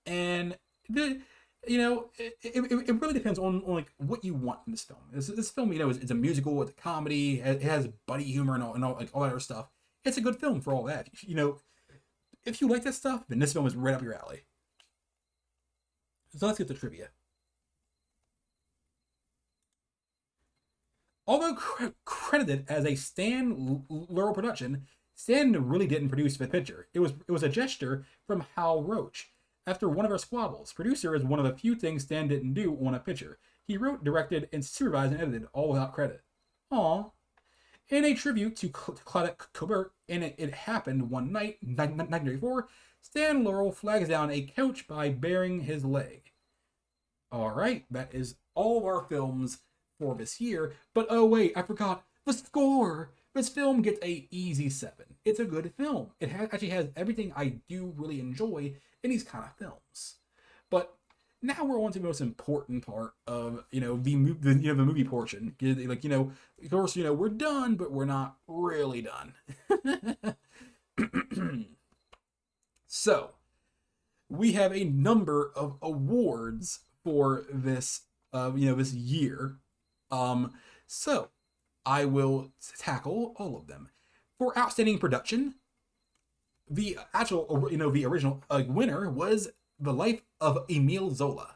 and it really depends on like what you want in this film. This film, is a musical, it's a comedy, it has buddy humor and all like all that other stuff. It's a good film for all that. If you like that stuff, then this film is right up your alley. So let's get to trivia. Although credited as a Stan Laurel production, Stan really didn't produce the picture. It was a gesture from Hal Roach. After one of our squabbles, producer is one of the few things Stan didn't do on a picture. He wrote, directed, and supervised and edited, all without credit. Aww. In a tribute to Claudette Colbert, and It Happened One Night, 1934, Stan Laurel flags down a couch by baring his leg. Alright, that is all of our films for this year. But oh wait, I forgot the score! This film gets a easy 7. It's a good film. It actually has everything I do really enjoy in these kind of films. But now we're on to the most important part of the movie portion. Like of course we're done, but we're not really done. So we have a number of awards for this this year. So I will tackle all of them. For outstanding production, the original winner was The Life of Emile Zola,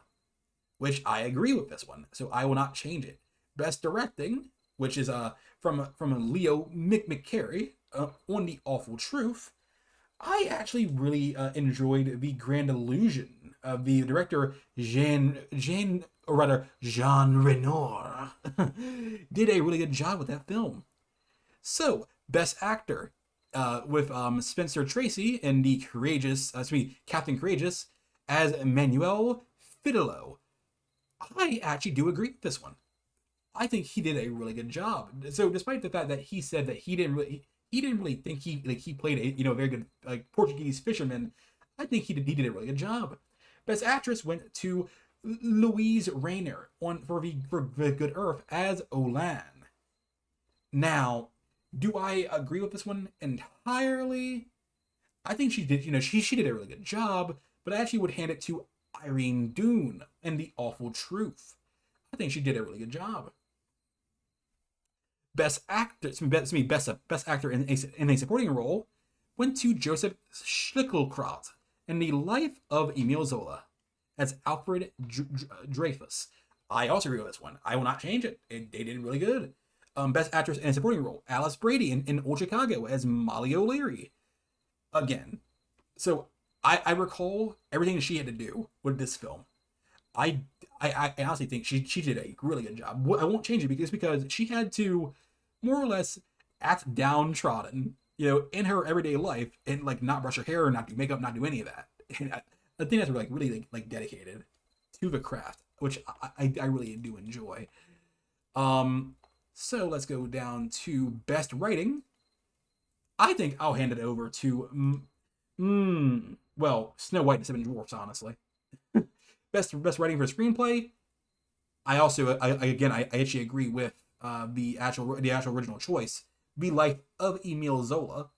which I agree with this one, so I will not change it. Best directing, which is from Leo McCarey on The Awful Truth. I actually really enjoyed The Grand Illusion of the director Jean Renoir did a really good job with that film. So, Best Actor with Spencer Tracy in the Captain Courageous as Manuel Fidelo. I actually do agree with this one. I think he did a really good job. So, despite the fact that he said that he didn't really think he played a very good Portuguese fisherman, I think he did a really good job. Best Actress went to Louise Rayner for the Good Earth as Olan. Now, do I agree with this one entirely? I think she did. She did a really good job, but I actually would hand it to Irene Dunne in The Awful Truth. I think she did a really good job. Best actor in a supporting role went to Joseph Schlickelkraut in The Life of Emile Zola as Alfred Dreyfus. I also agree with this one. I will not change it. They did really good. Best actress in a supporting role, Alice Brady in Old Chicago as Molly O'Leary. Again, so I recall everything she had to do with this film. I honestly think she did a really good job. I won't change it because she had to more or less act downtrodden, in her everyday life and not brush her hair, not do makeup, not do any of that. And I think that's really dedicated to the craft, which I really do enjoy. So let's go down to Best Writing. I think I'll hand it over to Snow White and the Seven Dwarfs, honestly. Best Writing for a Screenplay. I actually agree with the actual original choice, The Life of Emile Zola.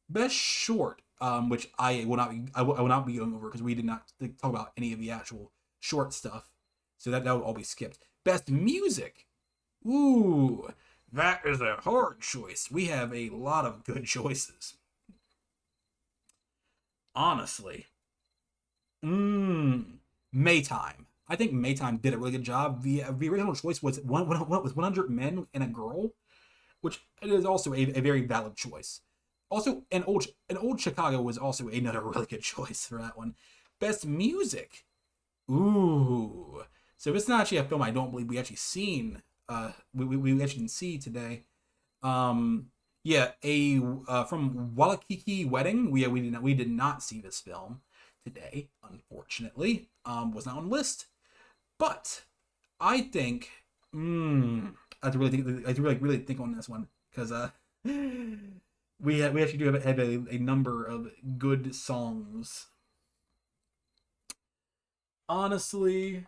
Best Short, which I will not be going over because we did not talk about any of the actual short stuff. So that will all be skipped. Best music. Ooh, that is a hard choice. We have a lot of good choices. Honestly. Maytime. I think Maytime did a really good job. The original choice was 100 Men and a Girl, which is also a very valid choice. Also, an old Chicago was also another really good choice for that one. Best music. Ooh. So it's not actually a film I don't believe we actually seen. We actually didn't see today. Yeah, a from Walakiki Wedding. We did not see this film today, unfortunately. Was not on the list, but I think I have to really think on this one because we actually do have a number of good songs. Honestly,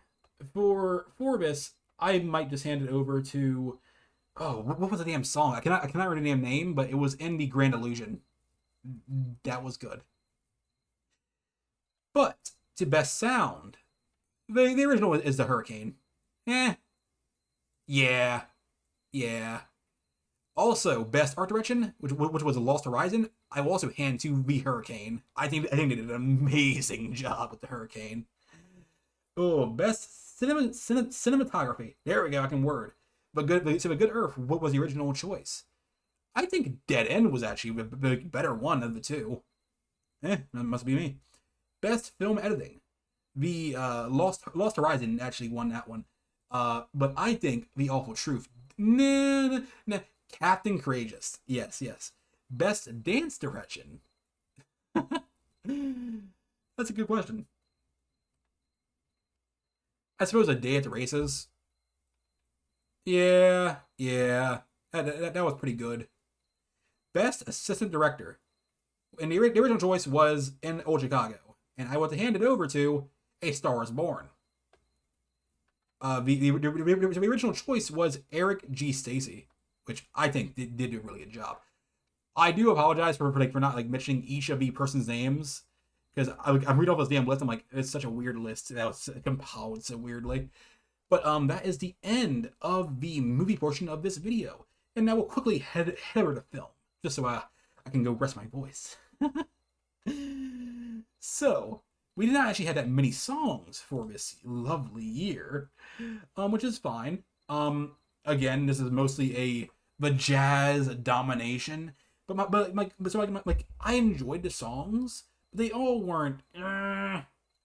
for this, I might just hand it over to what was the damn song? I cannot remember the damn name, but it was in the Grand Illusion. That was good. But to best sound, the original is the Hurricane. Eh, yeah, yeah. Also, best art direction, which was a Lost Horizon, I will also hand to the Hurricane. I think they did an amazing job with the Hurricane. Oh, best cinematography. There we go. I can word. So a good Earth. What was the original choice? I think Dead End was actually the better one of the two. That must be me. Best film editing. The Lost Horizon actually won that one. But I think The Awful Truth. Nah, nah. Captain Courageous. Yes, yes. Best dance direction. That's a good question. I suppose A Day at the Races. Yeah, yeah. That was pretty good. Best assistant director. And the original choice was in Old Chicago. And I want to hand it over to A Star is Born. The original choice was Eric G. Stacy, which I think did do a really good job. I do apologize for not like mentioning each of the person's names because I'm reading off this damn list. I'm like, it's such a weird list that was compiled so weirdly. But that is the end of the movie portion of this video, and now we'll quickly head over to film just so I can go rest my voice. So we did not actually have that many songs for this lovely year, which is fine. Again, this is mostly the jazz domination, but I enjoyed the songs, but they all weren't.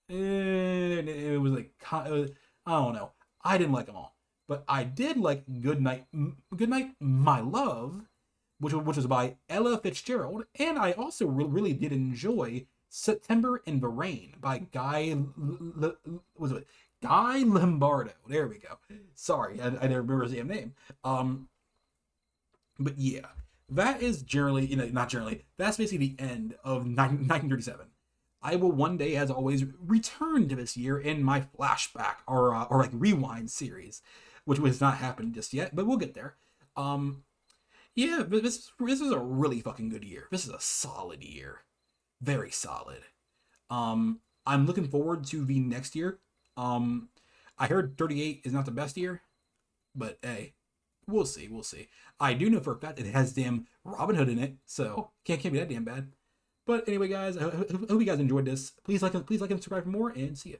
It was like I don't know. I didn't like them all, but I did like Good Night, My Love, which was by Ella Fitzgerald, and I also really did enjoy September in the Rain by was it Guy Lombardo? There we go. Sorry, I never remember his damn name. But yeah, that is generally, not generally. That's basically the end of 1937. I will one day, as always, return to this year in my flashback or like rewind series, which has not happened just yet, but we'll get there. Yeah, but this is a really fucking good year. This is a solid year, very solid. I'm looking forward to the next year. I heard 38 is not the best year, but hey, we'll see, we'll see. I do know for a fact it has damn Robin Hood in it, so can't be that damn bad. But anyway, guys, I hope you guys enjoyed this. Please like and subscribe for more, and see ya.